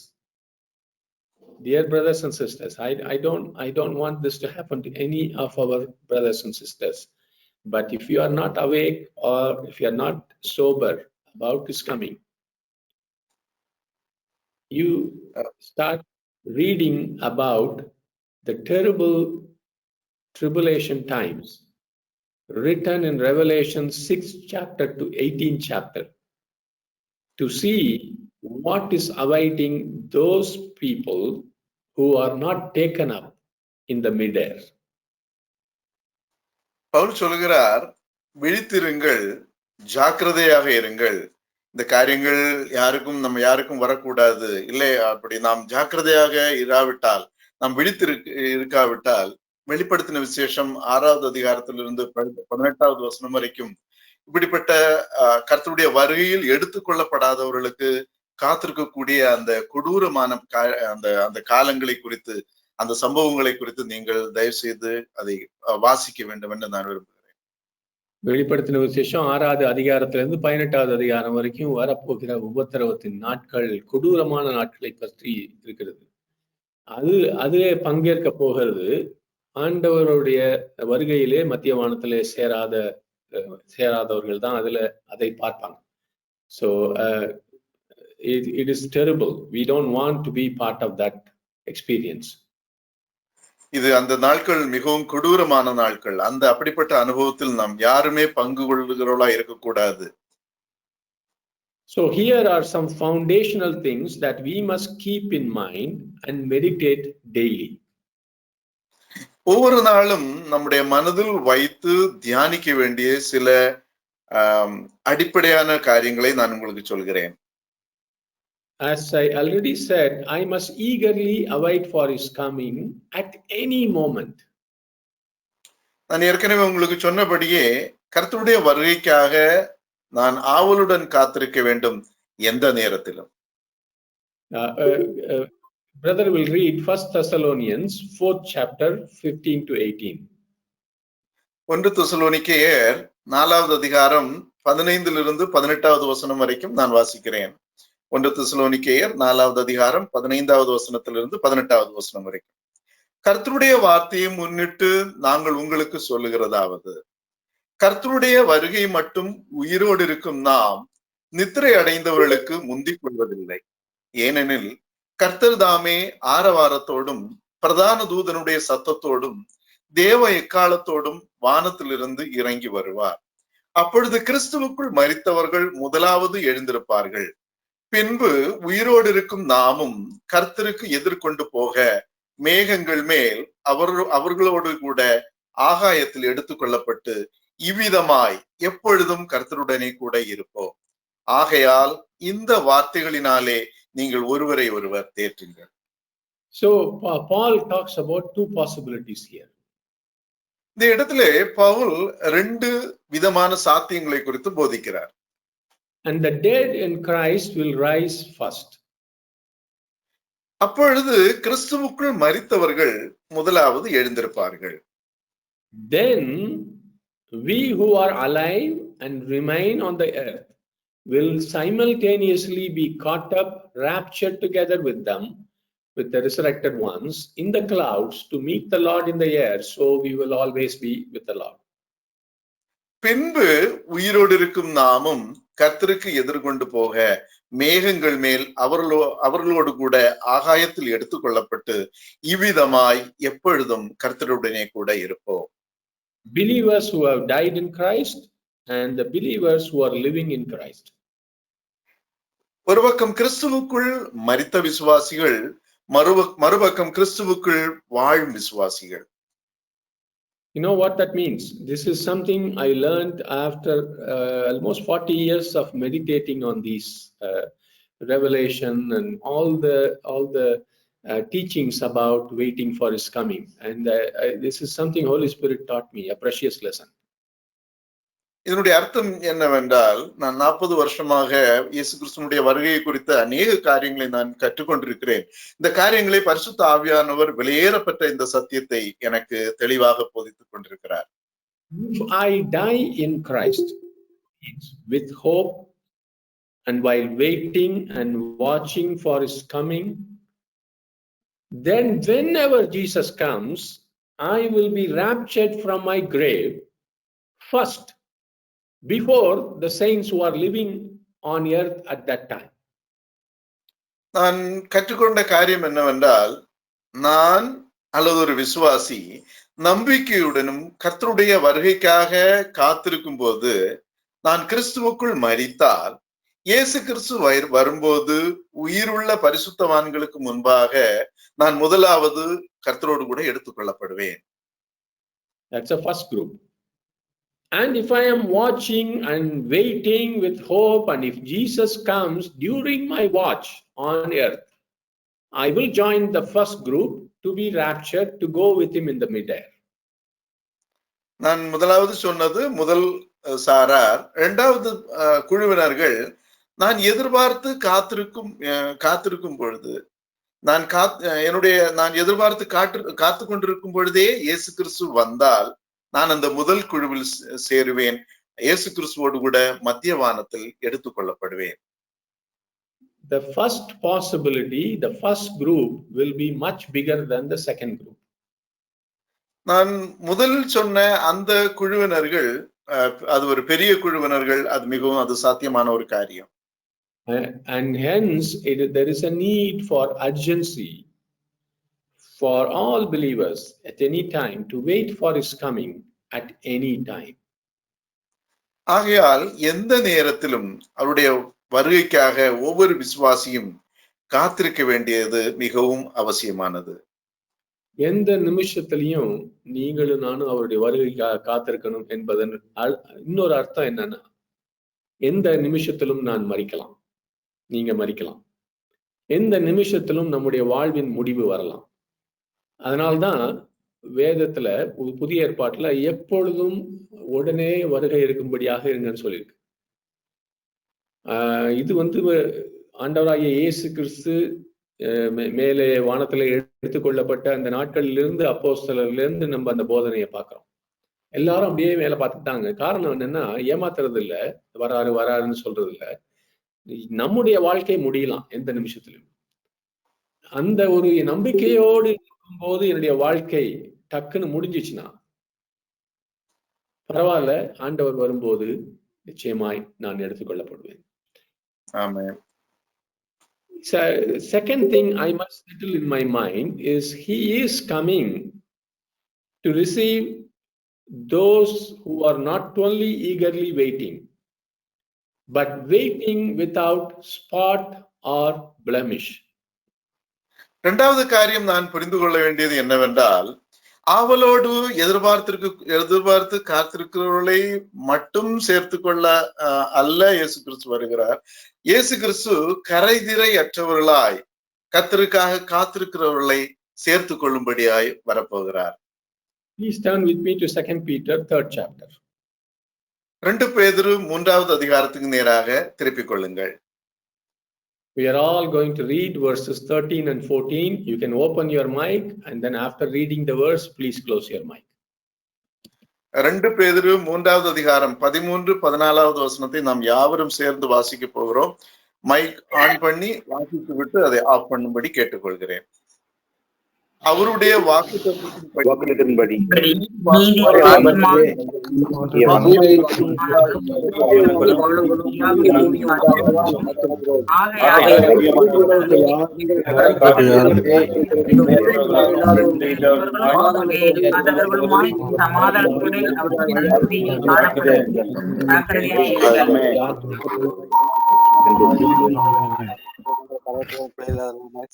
dear brothers and sisters, I don't want this to happen to any of our brothers and sisters. But if you are not awake or if you are not sober about his coming, you start reading about the terrible tribulation times written in Revelation 6th chapter to 18th chapter to see what is awaiting those people who are not taken up in the midair. Pavul சொல்கிறார், விழித்திருங்கள், ஜாக்கிரதையாக இருங்கள். இந்த காரியங்கள் நம்ம யாருக்கும் வரக்கூடாது. இல்லை, அப்படி நாம் ஜாக்கிரதையாக இராவிட்டால், நாம் இருக்காவிட்டால், வெளிப்படுத்தின விசேஷம் 6வது அதிகாரத்திலிருந்து 18வது வசனம் வரைக்கும் இப்படிப்பட்ட கர்த்தருடைய வருகையில் எடுத்துக்கொள்ளப்படாதவர்களுக்கு காத்திருக்கக்கூடிய அந்த கொடூரமான அந்த காலங்களை குறித்து, அந்த சம்பவங்களை குறித்து நீங்கள் தயவு செய்து அதை வாசிக்க வேண்டும் என்று நான் விரும்புகிறேன். வெளிப்படுத்தின விசேஷம் 6வது அதிகாரத்திலிருந்து 18வது அதிகாரம் வரைக்கும் வரப்போகிற உபத்திரவத்தின் நாட்கள் கொடூரமான நாட்களை பற்றி இருக்கிறது. அதிலே பங்கேற்க போகிறது ஆண்டவருடைய வருகையிலே மத்திய வானத்திலே சேராதவர்கள் தான் அதை பார்ப்பாங்க. So it is terrible. We don't want to be part of that experience. இது அந்த நாட்கள் மிகவும் கொடூரமான நாட்கள். அப்படிப்பட்ட அனுபவத்தில் நாம் யாருமே பங்கு கொள்ளுகிறவர்களா இருக்கக்கூடாது. So here are some foundational things that we must keep in mind and meditate daily. ஒவ்வொரு நாளும் நம்முடைய மனதில் வைத்து தியானிக்க வேண்டிய சில அடிப்படையான காரியங்களை நான் உங்களுக்கு சொல்கிறேன். As I already said, I must eagerly await for his coming at any moment. நான் ஏற்கனவே உங்களுக்கு சொன்னபடியே கர்த்தருடைய வருகைக்காக நான் ஆவலுடன் காத்திருக்க வேண்டும் எந்த நேரத்திலும். Brother will read 1 Thessalonians 4th chapter 15 to 18. 1 தெசலோனிக்கேயர் 4வது அதிகாரம் 15 18வது வசனம் வரைக்கும் நான் வாசிக்கிறேன். 1 தெசலோனிக்கேயர் 4வது அதிகாரம் 15வது வசனத்திலிருந்து 18வது வசனம் வரைக்கும். கர்த்தருடைய வார்த்தையை முன்னிட்டு நாங்கள் உங்களுக்கு சொல்லுகிறதாவது, கர்த்தருடைய வருகை மட்டும் உயிரோடு இருக்கும் நாம் நித்திரை அடைந்தவர்களுக்கு முந்திக் கொள்வதில்லை. ஏனெனில் கர்த்தர் தாமே ஆரவாரத்தோடும் பிரதான தூதனுடைய சத்தத்தோடும் தேவ எக்காலத்தோடும் வானத்திலிருந்து இறங்கி வருவார். அப்பொழுது கிறிஸ்துவுக்குள் மரித்தவர்கள் முதலாவது எழுந்திருப்பார்கள். பின்பு உயிரோடு இருக்கும் நாமும் கர்த்தருக்கு எதிர்கொண்டு போக மேகங்கள் மேல் அவர்களோடு கூட ஆகாயத்தில் எடுத்துக்கொள்ளப்பட்டு இவ்விதமாய் எப்பொழுதும் கர்த்தருடனே கூட இருப்போம். ஆகையால் இந்த வார்த்தைகளினாலே நீங்கள் ஒருவரை ஒருவர் தேற்றுங்கள். So Paul talks about two possibilities here. இந்த இடத்திலே பவுல் 2 விதமான சாத்தியங்களை குறித்து போதிக்கிறார். And the dead in Christ will rise first. அப்பொழுது கிறிஸ்துவுக்குள் மரித்தவர்கள் முதலாவது எழுந்திருப்பார்கள். Then we who are alive and remain on the earth will simultaneously be caught up, raptured together with them, with the resurrected ones in the clouds to meet the Lord in the air. So we will always be with the Lord. பின்பு உயிரோடு இருக்கும் நாமும் கர்த்தருக்கு எதிர்கொண்டு போக மேகங்கள் மேல் அவர்களோடு கூட ஆகாயத்தில் எடுத்துக்கொள்ளப்பட்டு இவ்விதமாய் எப்பொழுதும் கர்த்தருடனே கூட இருப்போம். Believers who have died in Christ and the believers who are living in Christ. ஒரு பக்கம் கிறிஸ்துவுக்குள் மரித்த விசுவாசிகள், மறுபக்கம் கிறிஸ்துவுக்குள் வாழும் விசுவாசிகள். You know what that means? This is something I learned after almost 40 years of meditating on these revelation and all the teachings about waiting for his coming. And this is something Holy Spirit taught me, a precious lesson. இதனுடைய அர்த்தம் என்னவென்றால், நான் 40 வருஷமாக இயேசு கிறிஸ்துவினுடைய வருகை குறித்த அநேக காரியங்களை நான் கற்றுக்கொண்டிருக்கிறேன். இந்த காரியங்களை பரிசுத்த ஆவியானவர் வெளியேறப்பட்ட இந்த சத்தியத்தை எனக்கு தெளிவாக போதித்துக் கொண்டிருக்கிறார். I die in Christ with hope, and while waiting and watching for his coming, then whenever Jesus comes, I will be raptured from my grave first, before the saints who are living on earth at that time. நான் கற்றுக்கொண்ட காரியம் என்னவென்றால், நான் அல்லது ஒரு விசுவாசி நம்பிக்கையுடனும் கர்த்தருடைய வருகைக்காக காத்திருக்கும் போது, நான் கிறிஸ்துவுக்குள் மரித்தால் இயேசு கிறிஸ்து வரும்போது உயிருள்ள பரிசுத்தவான்களுக்கு முன்பாக நான் முதலாவது கர்த்தரோடு கூட எடுத்துக்கொள்ளப்படுவேன். That's the first group. And if I am watching and waiting with hope, and if Jesus comes during my watch on earth, I will join the first group to be raptured, to go with him in the midair. நான் முதலாவது சொன்னது முதல் சாரார். இரண்டாவது குழுவினர்கள் நான் எதிர்பார்த்து காத்திருக்கும் பொழுது, நான் எதிர்பார்த்து காத்து கொண்டிருக்கும் பொழுதே இயேசு கிறிஸ்து வந்தால் நான் அந்த முதல் குழுவில் சேருவேன், இயேசு கிறிஸ்துவோடு கூட மத்திய வானத்தில் எடுத்துக்கொள்ளப்படுவேன். The first possibility, the first group will be much bigger than the second group. நான் முதலில் சொன்ன அந்த குழுவினர்கள் அது ஒரு பெரிய குழுவினர்கள், அது மிகவும் சாத்தியமான ஒரு காரியம். And hence there is a need for urgency for all believers at any time to wait for his coming at any time. ஆகையால் எந்த நேரத்திலும் அவருடைய வருகைக்காக ஒவ்வொரு விசுவாசியும் காத்திருக்க வேண்டியது மிகவும் அவசியமானது. எந்த நிமிஷத்திலையும் நீங்களும் நானும் அவருடைய வருகைக்காக காத்திருக்கணும் என்பதன் இன்னொரு அர்த்தம் என்னன்னா, எந்த நிமிஷத்திலும் நான் மரிக்கலாம், நீங்க மரிக்கலாம், எந்த நிமிஷத்திலும் நம்முடைய வாழ்வின் முடிவு வரலாம். அதனால்தான் வேதத்துல புதிய ஏற்பாட்டுல எப்பொழுதும் உடனே வருகை இருக்கும்படியாக இருங்கன்னு சொல்லியிருக்கு. இது ஆண்டவராகிய இயேசு கிறிஸ்து மேலே வானத்துல எடுத்துக்கொள்ளப்பட்ட அந்த நாட்களிலிருந்து, அப்போஸ்தலரிலிருந்து நம்ம அந்த போதனையை பார்க்கிறோம். எல்லாரும் அப்படியே மேல பார்த்துட்டாங்க. காரணம் என்னன்னா, ஏமாத்துறது இல்ல, வராருன்னு சொல்றது இல்ல. நம்முடைய வாழ்க்கை முடியலாம் எந்த நிமிஷத்திலும். அந்த ஒரு நம்பிக்கையோடு இருக்கும்போது என்னுடைய வாழ்க்கை டக்குன்னு முடிஞ்சிச்சுன்னா பரவாயில்ல, ஆண்டவர் வரும்போது நிச்சயமாய் நான் எடுத்துக்கொள்ளப்படுவேன். ஆமென். Second thing I must settle in my mind is he is coming to receive those who are not only eagerly waiting, but waiting without spot or blemish. இரண்டாவது காரியம் நான் புரிந்து கொள்ள வேண்டியது என்னவென்றால், ஆவலோடு எதிர்பார்த்து காத்திருக்கிறவர்களை மட்டும் சேர்த்து கொள்ள அல்ல இயேசு கிறிஸ்து வருகிறார். இயேசு கிறிஸ்து கரைதிரை அற்றவர்களாய் கர்த்தருக்காக காத்திருக்கிறவர்களை சேர்த்து கொள்ளும்படியாய் வரப்போகிறார். Please turn with me to 2 Peter 3rd chapter. 2 பேதுரு 3வது அதிகாரத்துக்கு நேராக திருப்பிக் கொள்ளுங்கள். We are all going to read verses 13 and 14. You can open your mic and then after reading the verse, please close your mic. 2 பேதுரு 3வது அதிகாரம் 13, 14வது வசனத்தை நாம் யாவரும் சேர்ந்து வாசிக்க போகிறோம். மைக் ஆன் பண்ணி வாசித்து விட்டு அதை ஆஃப் பண்ணும்படி கேட்டுக்கொள்கிறேன். அவருடைய வாக்குத்தத்தத்தின்படி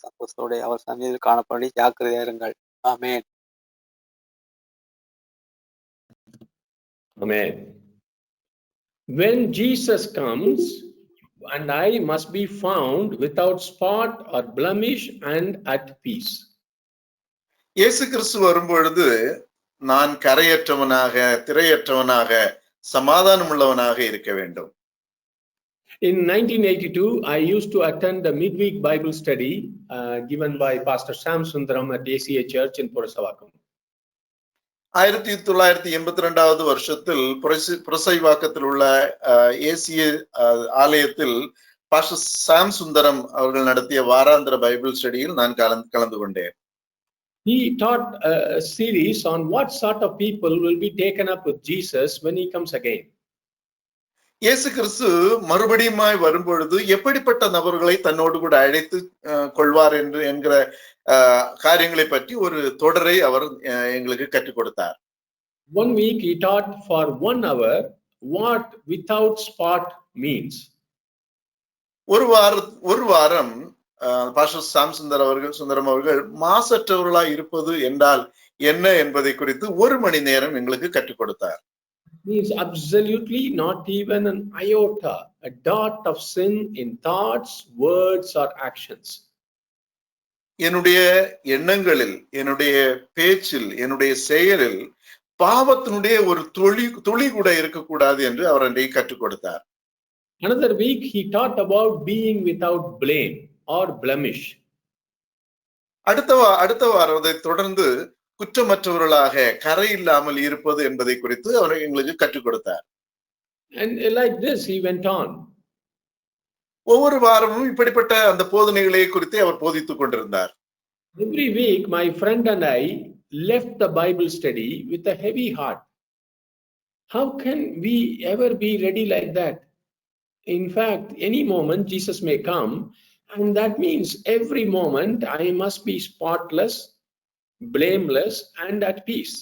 சந்தோஷத்தோட அவர் சந்நிதியில் காணப்படி ஜாக்கிரதையா இருங்கள். ஆமென். Amen. When Jesus comes, and I must be found without spot or blemish and at peace. இயேசு கிறிஸ்து வரும்பொழுது நான் கரையற்றவனாக, திரையற்றவனாக, சமாதானம் உள்ளவனாக இருக்க வேண்டும். In 1982, I used to attend a midweek Bible study given by Pastor Sam Sundaram at ACA Church in Purasavakkam. 1982வது வருஷத்தில் புரசைவாக்கத்தில் உள்ள ஏசிய ஆலயத்தில் பாஸ்டர் சாம் சுந்தரம் அவர்கள் நடத்திய வாராந்திர பைபிள் ஸ்டடியில் நான் கலந்து கொண்டேன். He taught a series on what sort of people will be taken up with Jesus when he comes again. இயேசு கிறிஸ்து மறுபடியுமாய் வரும்பொழுது எப்படிப்பட்ட நபர்களை தன்னோடு கூட அழைத்து கொள்வார் என்கிற காரியங்களை பற்றி ஒரு தொடரை அவர் எங்களுக்கு கற்றுக் கொடுத்தார். One week he taught for 1 hour what without spot means. ஒரு வாரம் பாஸ்டர் சாம் சுந்தரம் அவர்கள் மாசற்றவர்களாய் இருப்பது என்றால் என்ன என்பதை குறித்து 1 மணி நேரம் எங்களுக்கு கற்றுக் கொடுத்தார். Means absolutely not even an iota, a dot of sin in thoughts, words or actions. என்னுடைய எண்ணங்களில், என்னுடைய பேச்சில், என்னுடைய செயலில் பாவத்தினுடைய ஒரு துளி கூட இருக்கக்கூடாது என்று அவர் அன்றைக்கு கற்றுக் கொடுத்தார். Another week, he taught about being without blame or blemish. அடுத்த வாரம் அதை தொடர்ந்து குற்றமற்றவர்களாக கரை இல்லாமல் இருப்பது என்பதை குறித்து அவர் எங்களுக்கு கற்றுக் கொடுத்தார். And like this, he went on. ஒவ்வொரு வாரமும் இப்படிப்பட்ட அந்த போதனைகளை குறித்து அவர் போதித்துக் கொண்டிருந்தார். Every week, my friend and I left the Bible study with a heavy heart. How can we ever be ready like that? In fact, any moment Jesus may come, and that means every moment I must be spotless, blameless, and at peace.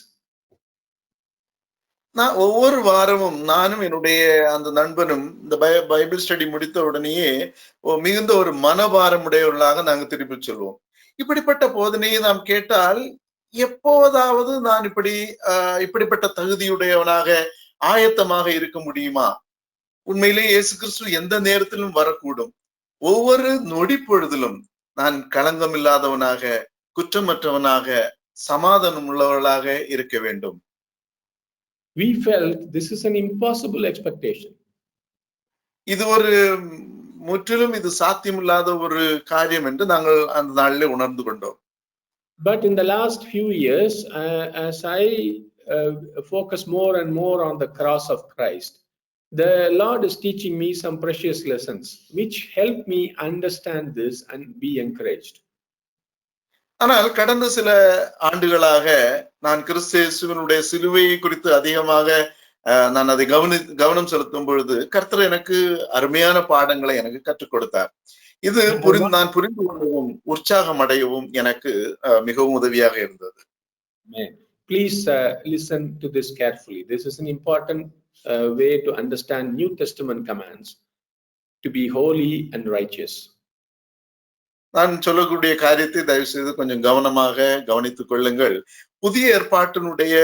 நான் ஒவ்வொரு வாரமும் நானும் என்னுடைய அந்த நண்பனும் இந்த Bible study முடித்த உடனேயே மிகுந்த ஒரு மனபாரம் உடையவர்களாக நாங்கள் திருப்பி சொல்வோம். இப்படிப்பட்ட போதனையை நாம் கேட்டால் எப்போதாவது நான் இப்படிப்பட்ட தகுதியுடையவனாக ஆயத்தமாக இருக்க முடியுமா? உண்மையிலேயே இயேசு கிறிஸ்து எந்த நேரத்திலும் வரக்கூடும். ஒவ்வொரு நொடி பொழுதிலும் நான் களங்கம் இல்லாதவனாக, குற்றமற்றவனாக, சமாதானம் உள்ளவர்களாக இருக்க வேண்டும். We felt this is an impossible expectation. இது ஒரு முற்றிலும் இது சாத்தியமில்லாத ஒரு காரியம் என்று நாங்கள் அந்த நாளிலே உணர்ந்து கொண்டோம். But in the last few years, as I focus more and more on the cross of Christ, the Lord is teaching me some precious lessons which help me understand this and be encouraged. ஆனால் கடந்த சில ஆண்டுகளாக நான் கிறிஸ்து இயேசுவினுடைய சிலுவையை குறித்து அதிகமாக நான் அதை கவனம் செலுத்தும் பொழுது கர்த்தர் எனக்கு அருமையான பாடங்களை எனக்கு கற்றுக் கொடுத்தார். இது நான் புரிந்து கொள்ளவும் உற்சாகம் அடையவும் எனக்கு மிகவும் உதவியாக இருந்தது. Please listen to this carefully. This is an important way to understand New Testament commands to be holy and righteous. நான் சொல்லக்கூடிய காரியத்தை தயவு செய்து கொஞ்சம் கவனமாக கவனித்துக் கொள்ளுங்கள். புதிய ஏற்பாட்டினுடைய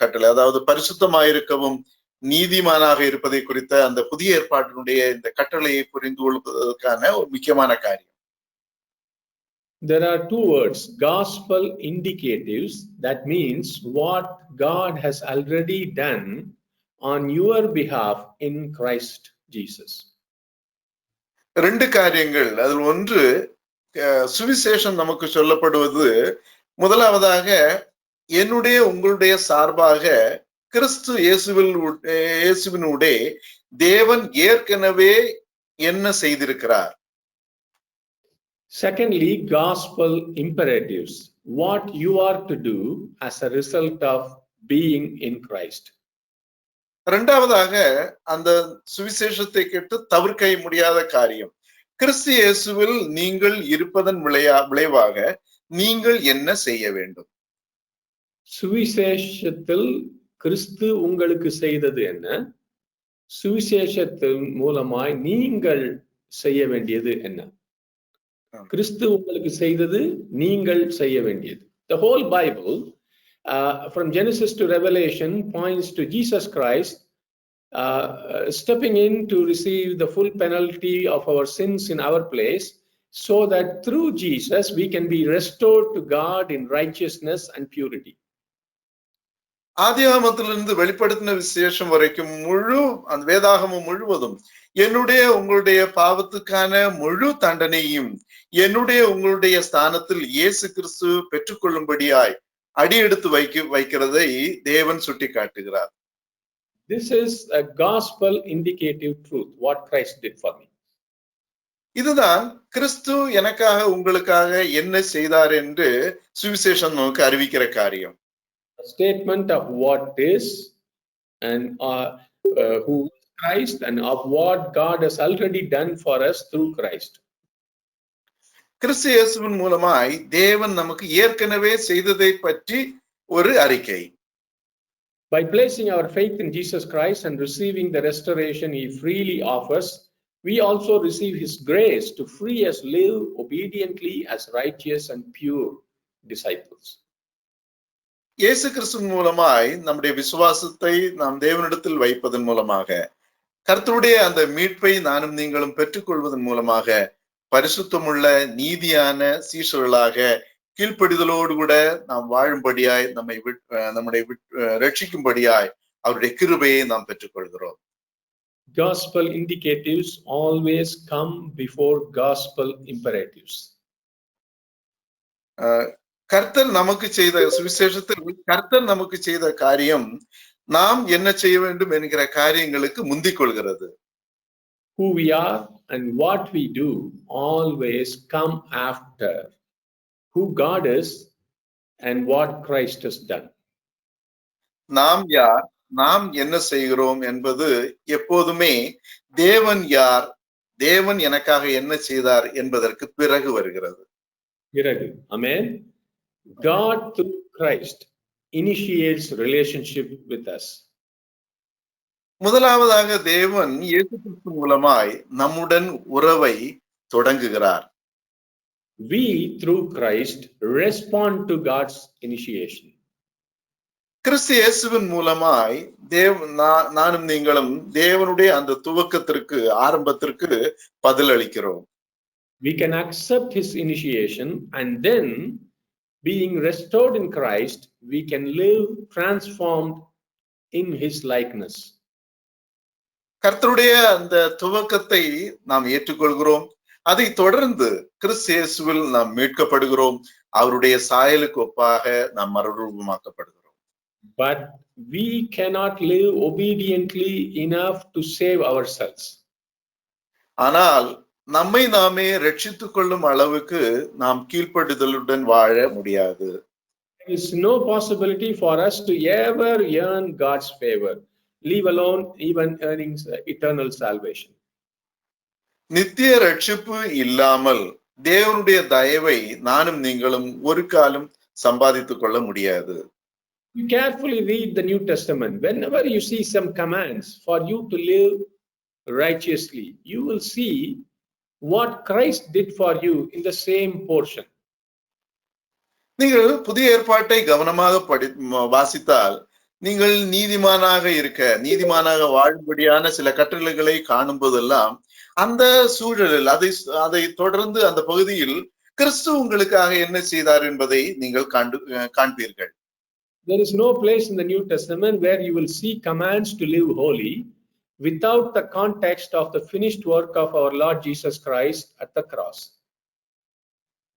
கட்டளை, அதாவது பரிசுத்தமாயிருக்கவும் நீதிமானாக இருப்பதை குறித்த அந்த புதிய ஏற்பாட்டினுடைய இந்த கட்டளையை புரிந்து கொள்வதற்கான ஒரு முக்கியமான காரியம். There are two words, gospel indicatives. That means what God has already done on your behalf in Christ Jesus. ரெண்டு காரியங்கள். அதில் ஒன்று சுவிசேஷம் நமக்கு சொல்லப்படுவது, முதலாவதாக என்னுடைய உங்களுடைய சார்பாக கிறிஸ்து இயேசுவினுடைய தேவன் ஏற்கனவே என்ன செய்திருக்கிறார். Secondly, gospel imperatives, what you are to do as a result of being in Christ. இரண்டாவதாக அந்த சுவிசேஷத்தை கேட்டு தவிர்க்க முடியாத காரியம், கிறிஸ்து இயேசுவில் நீங்கள் இருப்பதன் விளைவாக நீங்கள் என்ன செய்ய வேண்டும். சுவிசேஷத்தில் கிறிஸ்து உங்களுக்கு செய்தது என்ன, சுவிசேஷத்தின் மூலமாய் நீங்கள் செய்ய வேண்டியது என்ன. கிறிஸ்து உங்களுக்கு செய்தது, நீங்கள் செய்ய வேண்டியது. The whole Bible, from Genesis to Revelation, points to Jesus Christ stepping in to receive the full penalty of our sins in our place, so that through Jesus we can be restored to God in righteousness and purity. ஆதியாகமத்திலிருந்து வெளிப்படுத்தின விசேஷம் வரைக்கும் முழு அந்த வேதாகமம் முழுவதும் என்னுடைய உங்களுடைய பாவத்துக்கான முழு தண்டனையும் என்னுடைய உங்களுடைய ஸ்தானத்தில் இயேசு கிறிஸ்து பெற்றுக்கொள்ளும்படியாய் அடியெடுத்து வைக்கிறதை தேவன் சுட்டி காட்டுகிறார். This is a gospel indicative truth, what Christ did for me. இதுதான் கிறிஸ்து எனக்காக உங்களுக்காக என்ன செய்தார் என்று சுவிசேஷம் நமக்கு அறிவிக்கிற காரியம். A statement of what is and who is Christ and of what God has already done for us through Christ. கிறிஸ்து இயேசுவின் மூலமாய் தேவன் நமக்கு ஏற்கனவே செய்ததை பற்றி ஒரு அறிக்கை. By placing our faith in Jesus Christ and receiving the restoration he freely offers, we also receive his grace to free us live obediently as righteous and pure disciples. இயேசு கிறிஸ்துவின் மூலமாய் நம்முடைய விசுவாசத்தை நாம் தேவனிடத்தில் வைப்பதன் மூலமாக, கர்த்தருடைய அந்த மீட்பை நானும் நீங்களும் பெற்றுக்கொள்வதன் மூலமாக பரிசுத்தமுள்ள நீதியான சீஷர்களாக கீழ்ப்படிதலோடு கூட நாம் வாழும்படியாய் நம்முடைய ரட்சிக்கும்படியாய் அவருடைய கிருபையை நாம் பெற்றுக்கொள்கிறோம். Gospel indicatives always come before gospel imperatives. கர்த்தர் நமக்கு செய்த சுவிசேஷத்தில் கர்த்தர் நமக்கு செய்த காரியம் நாம் என்ன செய்ய வேண்டும் என்கிற காரியங்களுக்கு முந்திக் கொள்கிறது. Who we are and what we do always come after who God is and what Christ has done. நாம் யார், நாம் என்ன செய்கிறோம் என்பது எப்போதுமே தேவன் யார், தேவன் எனக்காக என்ன செய்தார் என்பதற்கு பிறகு வருகிறது. பிறகு, amen. God through Christ initiates relationship with us. முதலாவதாக தேவன் இயேசு கிறிஸ்து மூலமாய் நம்முடன் உறவை தொடங்குகிறார். We through Christ respond to God's initiation. கிறிஸ்து இயேசுவின் மூலமாய் நானும் நீங்களும் தேவனுடைய அந்த துவக்கத்திற்கு ஆரம்பத்திற்கு பதில் அளிக்கிறோம். We can accept his initiation and then being restored in Christ, we can live transformed in his likeness. கர்த்தருடைய அந்த துவக்கத்தை நாம் ஏற்றுக்கொள்கிறோம். அதை தொடர்ந்து கிறிஸ்து இயேசுவில் நாம் மீட்கப்படுகிறோம். அவருடைய சாயலுக்கு ஒப்பாக நாம் மறுரூபமாக்கப்படுகிறோம். But we cannot live obediently enough to save ourselves. ஆனால் நம்மை நாமே ரட்சித்துக் கொள்ளும் அளவுக்கு நாம் கீழ்ப்படிதலுடன் வாழ முடியாது. There is no possibility for us to ever earn God's favor, leave alone even earning eternal salvation. நித்திய ரட்சிப்பு இல்லாமல் தேவனுடைய தயவை நானும் நீங்களும் ஒரு காலம் சம்பாதித்துக் கொள்ள முடியாது. You carefully read the New Testament. Whenever you see some commands for you to live righteously, you will see what Christ did for you in the same portion. நீங்கள் புதிய ஏற்பாட்டை கவனமாக வாசித்தால் நீங்கள் நீதிமானாக வாழும்படியான சில கட்டளைகளை காணும் போதெல்லாம் அந்த சூழலில் அதை தொடர்ந்து அந்த பகுதியில் கிறிஸ்து உங்களுக்காக என்ன செய்தார் என்பதை நீங்கள் காண்பீர்கள். There is no place in the New Testament where you will see commands to live holy without the context of the finished work of our Lord Jesus Christ at the cross.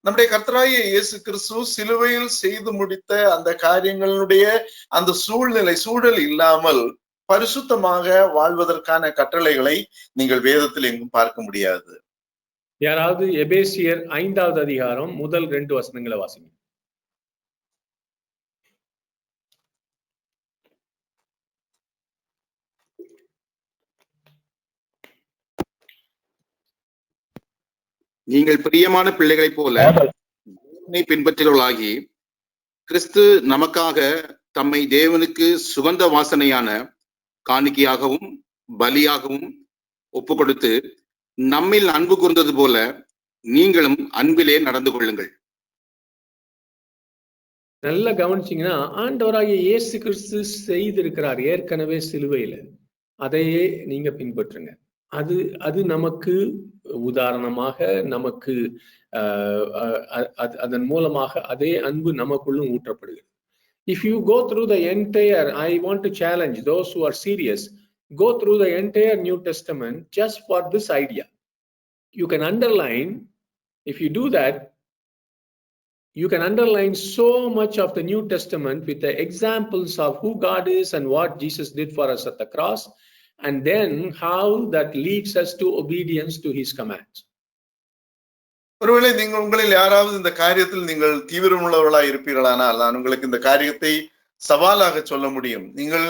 நம்முடைய கர்த்தராகிய இயேசு கிறிஸ்து சிலுவையில் செய்து முடித்த அந்த காரியங்களுடைய அந்த சூழல் இல்லாமல் பரிசுத்தமாக வாழ்வதற்கான கட்டளைகளை நீங்கள் வேதத்தில் எங்கும் பார்க்க முடியாது. யாராவது எபேசியர் 5வது அதிகாரம் முதல் 2 வசனங்களை வாசிங்க. நீங்கள் பிரியமான பிள்ளைகளைப் போல பின்பற்றுகிறவர்களாகி கிறிஸ்து நமக்காக தம்மை தேவனுக்கு சுகந்த வாசனையான காணிக்கையாகவும் பலியாகவும் ஒப்பு கொடுத்து நம்மில் அன்பு கூர்ந்தது போல நீங்களும் அன்பிலே நடந்து கொள்ளுங்கள். நல்லா கவனிச்சீங்கன்னா ஆண்டவராகிய இயேசு கிறிஸ்து செய்திருக்கிறார் ஏற்கனவே சிலுவையில, அதையே நீங்க பின்பற்றுங்க. அது நமக்கு உதாரணமாக, நமக்கு அதன் மூலமாக அதே அன்பு நமக்குள்ளும் ஊற்றப்படுகிறது. If you go through the entire, I want to challenge those who are serious, go through the entire New Testament just for this idea. You can underline, if you do that, you can underline so much of the New Testament with the examples of who God is and what Jesus did for us at the cross, and then how that leads us to obedience to his commands. ஒருவேளை உங்களில் யாராவது இந்த காரியத்தில் நீங்கள் தீவிரமுள்ளவர்களாய் இருப்பீர்களானால் நான் உங்களுக்கு இந்த காரியத்தை சவாலாக சொல்ல முடியும். நீங்கள்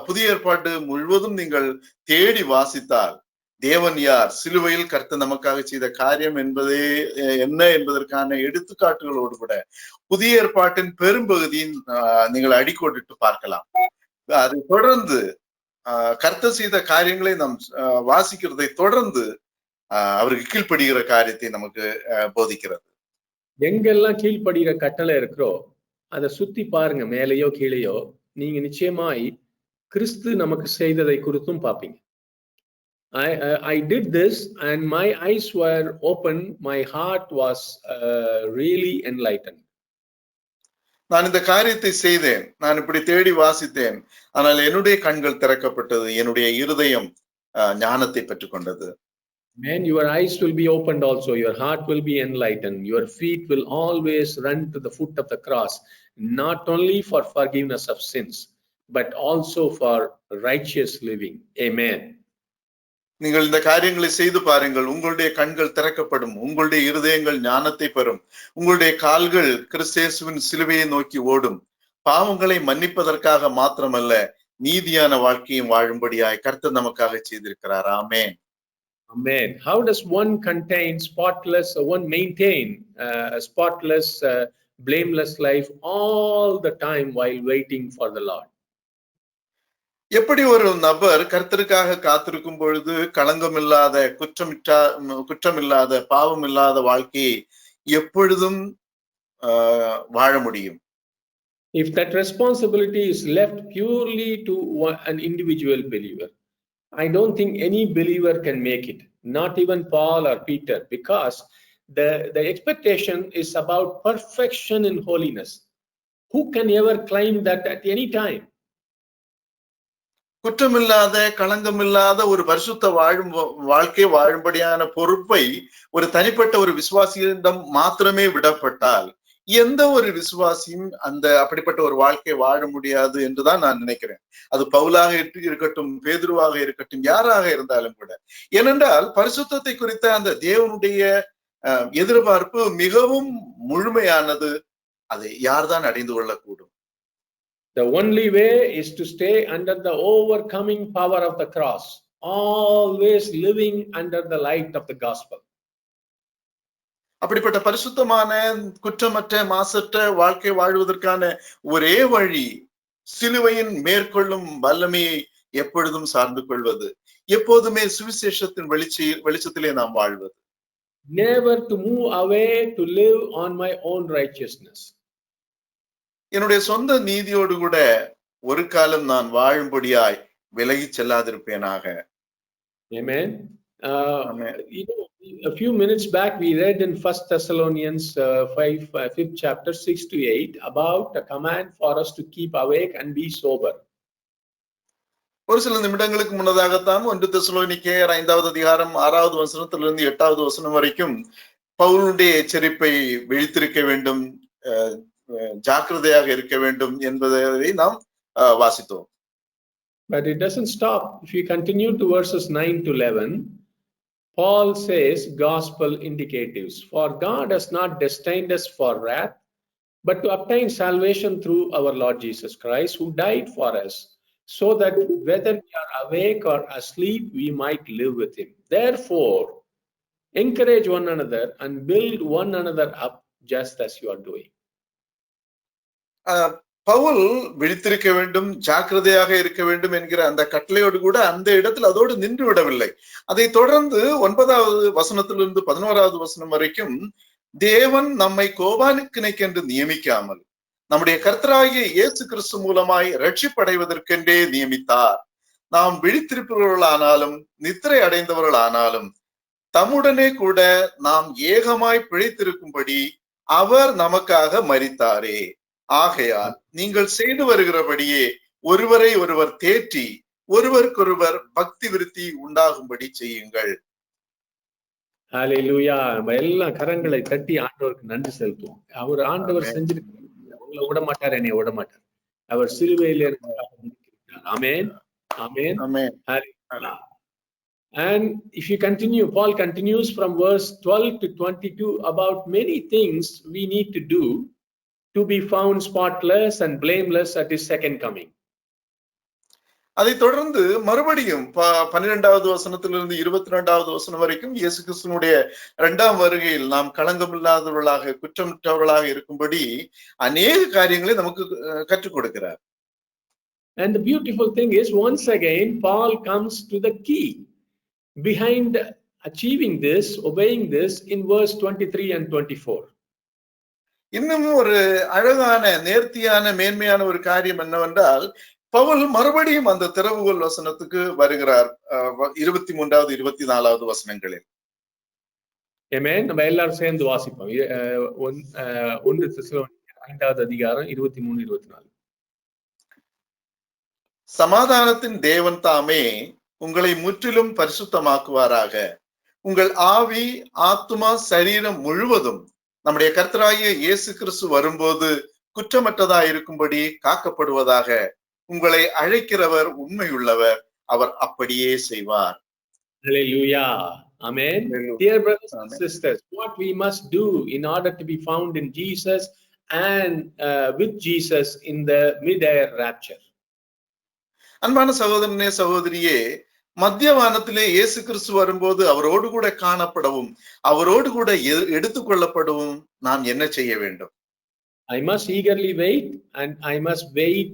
புதிய ஏற்பாட்டு முழுவதும் நீங்கள் தேடி வாசித்தால் தேவன் யார், சிலுவையில் கர்த்தர் நமக்காக செய்த காரியம் என்பதே என்ன என்பதற்கான எடுத்துக்காட்டுகளோடு கூட புதிய ஏற்பாட்டின் பெரும்பகுதியின் நீங்கள் அடிக்கோடிட்டு பார்க்கலாம். அதை தொடர்ந்து கர்த்தர் செய்த காரியங்களை நாம் வாசிக்கிறதை தொடர்ந்து அவருக்கு கீழ்ப்படுகிற காரியத்தை நமக்கு போதிக்கிறது. எங்கெல்லாம் கீழ்ப்படுகிற கட்டளை இருக்கிறோ அதை சுத்தி பாருங்க, மேலேயோ கீழேயோ, நீங்க நிச்சயமாய் கிறிஸ்து நமக்கு செய்ததை குறித்தும் பார்ப்பீங்க. I did this and my eyes were open, my heart was really enlightened. நான் இந்த காரியத்தை செய்தேன், நான் இப்படி தேடி வாசித்தேன், ஆனால் என்னுடைய கண்கள் திறக்கப்பட்டது, என்னுடைய இருதயம் ஞானத்தை பெற்றுக்கொண்டது. Man, your eyes will be opened also, your heart will be enlightened, your feet will always run to the foot of the cross, not only for forgiveness of sins, but also for righteous living. Amen. நீங்கள் இந்த காரியங்களை செய்து பாருங்கள், உங்களுடைய கண்கள் திறக்கப்படும், உங்களுடைய இருதயங்கள் ஞானத்தை பெறும், உங்களுடைய கால்கள் கிறிஸ்தேசுவின் சிலுவையை நோக்கி ஓடும். பாவங்களை மன்னிப்பதற்காக மாத்திரமல்ல, நீதியான வாழ்க்கையும் வாழும்படியாய் கர்த்தர் நமக்காக செய்திருக்கிறார். ஆமென். Amen. How does one maintain a spotless, blameless life all the time while waiting for the Lord? எப்படி ஒரு நபர் கர்த்தருக்காக காத்திருக்கும் பொழுது களங்கமில்லாத, குற்றமில்லாத, பாவம் இல்லாத வாழ்க்கையை எப்பொழுதும் வாழ முடியும்? If that responsibility is left purely to an individual believer, I don't think any believer can make it, not even Paul or Peter, because the expectation is about perfection in holiness. Who can ever claim that at any time? குற்றமில்லாத, களங்கமில்லாத ஒரு பரிசுத்த வாழ்க்கை வாழும்படியான பொறுப்பை ஒரு தனிப்பட்ட ஒரு விசுவாசியிடம் மாத்திரமே விடப்பட்டால் எந்த ஒரு விசுவாசியும் அப்படிப்பட்ட ஒரு வாழ்க்கை வாழ முடியாது என்றுதான் நான் நினைக்கிறேன். அது பவுலாக இருக்கட்டும், பேதுருவாக இருக்கட்டும், யாராக இருந்தாலும் கூட. ஏனென்றால் பரிசுத்தத்தை குறித்த அந்த தேவனுடைய எதிர்பார்ப்பு மிகவும் முழுமையானது. அதை யார்தான் அடைந்து கொள்ளக்கூடும்? The only way is to stay under the overcoming power of the cross, always living under the light of the gospel. அப்படிப்பட்ட பரிசுத்தமான, குற்றமற்ற, மாசற்ற வாழ்க்கை வாழ்வதற்கான ஒரே வழி சிலுவையின் மேற்கொள்ளும் வல்லமையை எப்பொழுதும் சார்ந்து கொள்வது, எப்போதுமே சுவிசேஷத்தின் வெளிச்சத்திலே நாம் வாழ்வது. Never to move away to live on my own righteousness. என்னுடைய சொந்த நீதியோடு கூட ஒரு காலம் நான் வாழும்படியாய் விலகி செல்லாதிருப்பேனாக. Amen. You know, a few minutes back we read in 1 Thessalonians 5th chapter 6 to 8 about a command for us to keep awake and be sober. ஒரு சில நிமிடங்களுக்கு முன்னதாகத்தான் 1 தெசலோனிக்கேயர் 5வது அதிகாரம் 6வது வசனத்திலிருந்து 8வது வசனம் வரைக்கும் பவுலுடைய எச்சரிப்பை விழித்திருக்க வேண்டும், ஜாக்கிரதையாக இருக்க வேண்டும் என்பதை நாம் வாசித்தோம். But it doesn't stop. If you continue to verses 9 to 11, Paul says gospel indicatives. For God has not destined us for wrath, but to obtain salvation through our Lord Jesus Christ, who died for us, so that whether we are awake or asleep, we might live with him. Therefore, encourage one another and build one another up just as you are doing. Pavul விழித்திருக்க வேண்டும், ஜாக்கிரதையாக இருக்க வேண்டும் என்கிற அந்த கட்டளையோடு கூட அந்த இடத்தில் அதோடு நின்று விடவில்லை. அதை தொடர்ந்து 9வது வசனத்திலிருந்து 11வது வசனம் வரைக்கும் தேவன் நம்மை கோபாக்கினைக்கென்று நியமிக்காமல் நம்முடைய கர்த்தராகிய இயேசு கிறிஸ்து மூலமாய் ரட்சிப்படைவதற்கென்றே நியமித்தார். நாம் விழித்திருப்பவர்களானாலும் நித்திரை அடைந்தவர்களானாலும் தம்முடனே கூட நாம் ஏகமாய் பிழைத்திருக்கும்படி அவர் நமக்காக மரித்தாரே. ஆகையால் நீங்கள் செய்து வருகிறபடியே ஒருவரை ஒருவர் தேற்றி ஒருவருக்கொருவர் பக்தி விருத்தி உண்டாகும்படி செய்யுங்கள். ஹல்லேலூயா. நம்ம எல்லாம் கரங்களை தட்டி ஆண்டவருக்கு நன்றி செலுத்துவோம். அவர் ஆண்டவர் செஞ்சிருக்கிறார், உங்களை விட மாட்டார், என்னை விட மாட்டார். அவர் சிலுவையிலே இருக்கிறார். ஆமென், ஆமென், ஆமென். And if you continue, Paul continues from verse 12 to 22 about many things we need to do to be found spotless and blameless at his second coming. அதை தொடர்ந்து மறுபடியும் 12வது வசனத்திலிருந்து 22வது வசனம் வரைக்கும் இயேசு கிறிஸ்துவினுடைய 2ஆம் வருகையில் நாம் களங்கமில்லாதவர்களாக, குற்றமற்றவர்களாக இருக்கும்படி அநேக காரியங்களை நமக்கு கற்றுக் கொடுக்கிறார். And the beautiful thing is, once again Paul comes to the key behind achieving this, obeying this, in verse 23 and 24. இன்னும் ஒரு அழகான, நேர்த்தியான, மேன்மையான ஒரு காரியம் என்னவென்றால் பவுல் மறுபடியும் அந்த திறவுகோல் வசனத்துக்கு வருகிறார் 23வது 24வது வசனங்களில். Amen. நம்ம எல்லாரும் சேர்ந்து வாசிப்போம். 1 தெசலோனிக்கேயர் 5வது அதிகாரம் 23, 24. சமாதானத்தின் தேவன் தாமே உங்களை முற்றிலும் பரிசுத்தமாக்குவாராக. உங்கள் ஆவி, ஆத்துமா, சரீரம் முழுவதும் நம்முடைய கர்த்தராகிய இயேசு கிறிஸ்து வரும்போது குற்றமற்றதா இருக்கும்படி காக்கப்படுவதாக. உங்களை அழைக்கிறவர் உண்மையுள்ளவர், அவர் அப்படியே செய்வார். Hallelujah. Amen. Hallelujah. Dear brothers and Amen. sisters, what we must do in order to be found in Jesus and with Jesus in the mid-air rapture. அன்பான சகோதரனே, சகோதரியே, மத்திய வானத்திலே இயேசு கிறிஸ்து வரும்போது அவரோடு கூட காணப்படவும் அவரோடு கூட எடுத்துக்கொள்ளப்படவும் நாம் என்ன செய்ய வேண்டும்? I must eagerly wait, and I must wait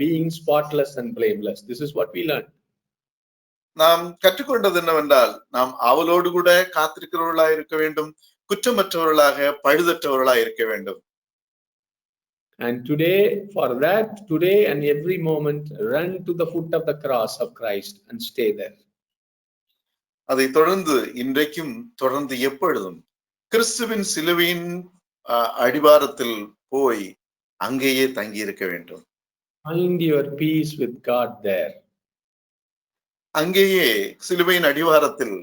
being spotless and blameless. This is what we learned. நாம் கற்றுக்கொண்டது என்னவென்றால், நாம் அவளோடு கூட காத்திருக்கிறவர்களாக இருக்க வேண்டும், குற்றமற்றவர்களாக, பழுதற்றவர்களாக இருக்க வேண்டும். And today, for that, today and every moment, run to the foot of the cross of Christ and stay there. அதை தொடர்ந்து இன்றைக்கும் தொடர்ந்து எப்பொழுதும் கிறிஸ்துவின் சிலுவையின் அடிவாரத்தில் போய் அங்கேயே தங்கி இருக்க வேண்டும். Find your peace with God there. அங்கேயே சிலுவையின் அடிவாரத்தில்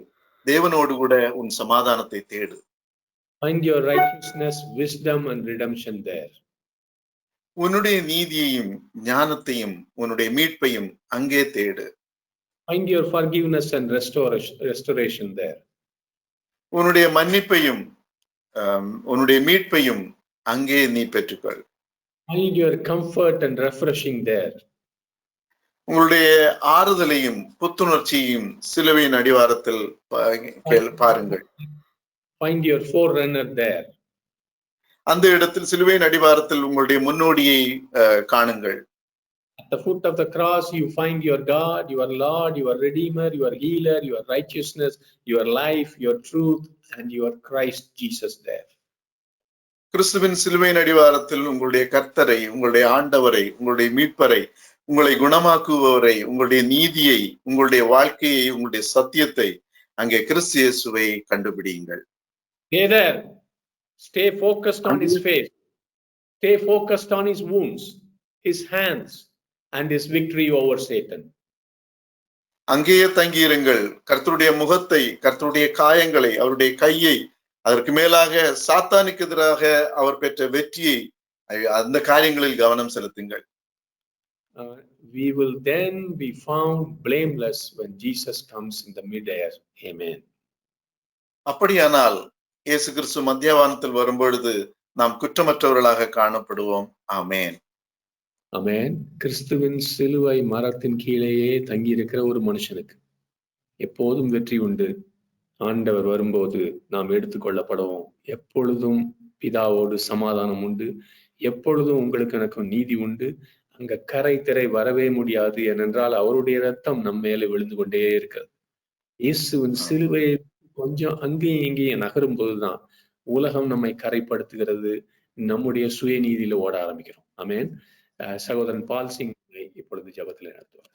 தேவனோடு கூட உன் சமாதானத்தை தேடு. Find your righteousness, wisdom and redemption there. உன்னுடைய நீதியையும் ஞானத்தையும் உன்னுடைய மீட்பையும் அங்கே தேடு. Find your forgiveness and restoration there. உன்னுடைய மன்னிப்பையும் உன்னுடைய மீட்பையும் அங்கே நீ பெற்றுக்கொள். Find your comfort and refreshing there. உங்களுடைய ஆறுதலையும் புத்துணர்ச்சியையும் சிலுவையின் அடிவாரத்தில் பாருங்கள். Find your forerunner there. அந்த இடத்தில் சிலுவையின் அடிவாரத்தில் உங்களுடைய முன்னோடியை காணுங்கள். At the foot of the cross you find your God, your Lord, your Redeemer, your Healer, your righteousness, your life, your truth and your Christ Jesus there. கிறிஸ்துவின் சிலுவையின் அடிவாரத்தில் உங்களுடைய கர்த்தரை, உங்களுடைய ஆண்டவரை, உங்களுடைய மீட்பரை, உங்களை குணமாக்குபவரை, உங்களுடைய நீதியை, உங்களுடைய வாழ்க்கையை, உங்களுடைய சத்தியத்தை, அங்கே கிறிஸ்து இயேசுவை கண்டுபிடியுங்கள். Stay there. Stay focused on his face. Stay focused on his wounds, his hands and his victory over Satan. அங்கேயே தங்கியிருங்கள். கர்த்தருடைய முகத்தை, கர்த்தருடைய காயங்களை, அவருடைய கையை, அதற்கு மேலாக சாத்தானுக்கு எதிராக அவர் பெற்ற வெற்றியை, அந்த காரியங்களில் கவனம் செலுத்துங்கள். We will then be found blameless when Jesus comes in the mid-air. Amen. அப்படியானால் இயேசு கிறிஸ்து மத்தியவானத்தில் வரும்பொழுது நாம் குற்றமற்றவர்களாக காணப்படுவோம். ஆமென். ஆமென். கிறிஸ்துவின் சிலுவை மரத்தின் கீழேயே தங்கி இருக்கிற ஒரு மனுஷனுக்கு எப்போதும் வெற்றி உண்டு. ஆண்டவர் வரும்போது நாம் எடுத்துக்கொள்ளப்படுவோம். எப்பொழுதும் பிதாவோடு சமாதானம் உண்டு. எப்பொழுதும் உங்களுக்கு எனக்கும் நீதி உண்டு. அங்க கரை திரை வரவே முடியாது. ஏனென்றால் அவருடைய ரத்தம் நம்ம மேல விழுந்து கொண்டே இருக்கிறது. இயேசுவின் சிலுவை கொஞ்சம் அங்கேயும் இங்கேயும் நகரும் போதுதான் உலகம் நம்மை கரைப்படுத்துகிறது. நம்முடைய சுயநீதியில ஓட ஆரம்பிக்கிறோம். ஆமென். சகோதரன் பால் சிங் இப்பொழுது ஜெபத்தில் நடத்துவார்.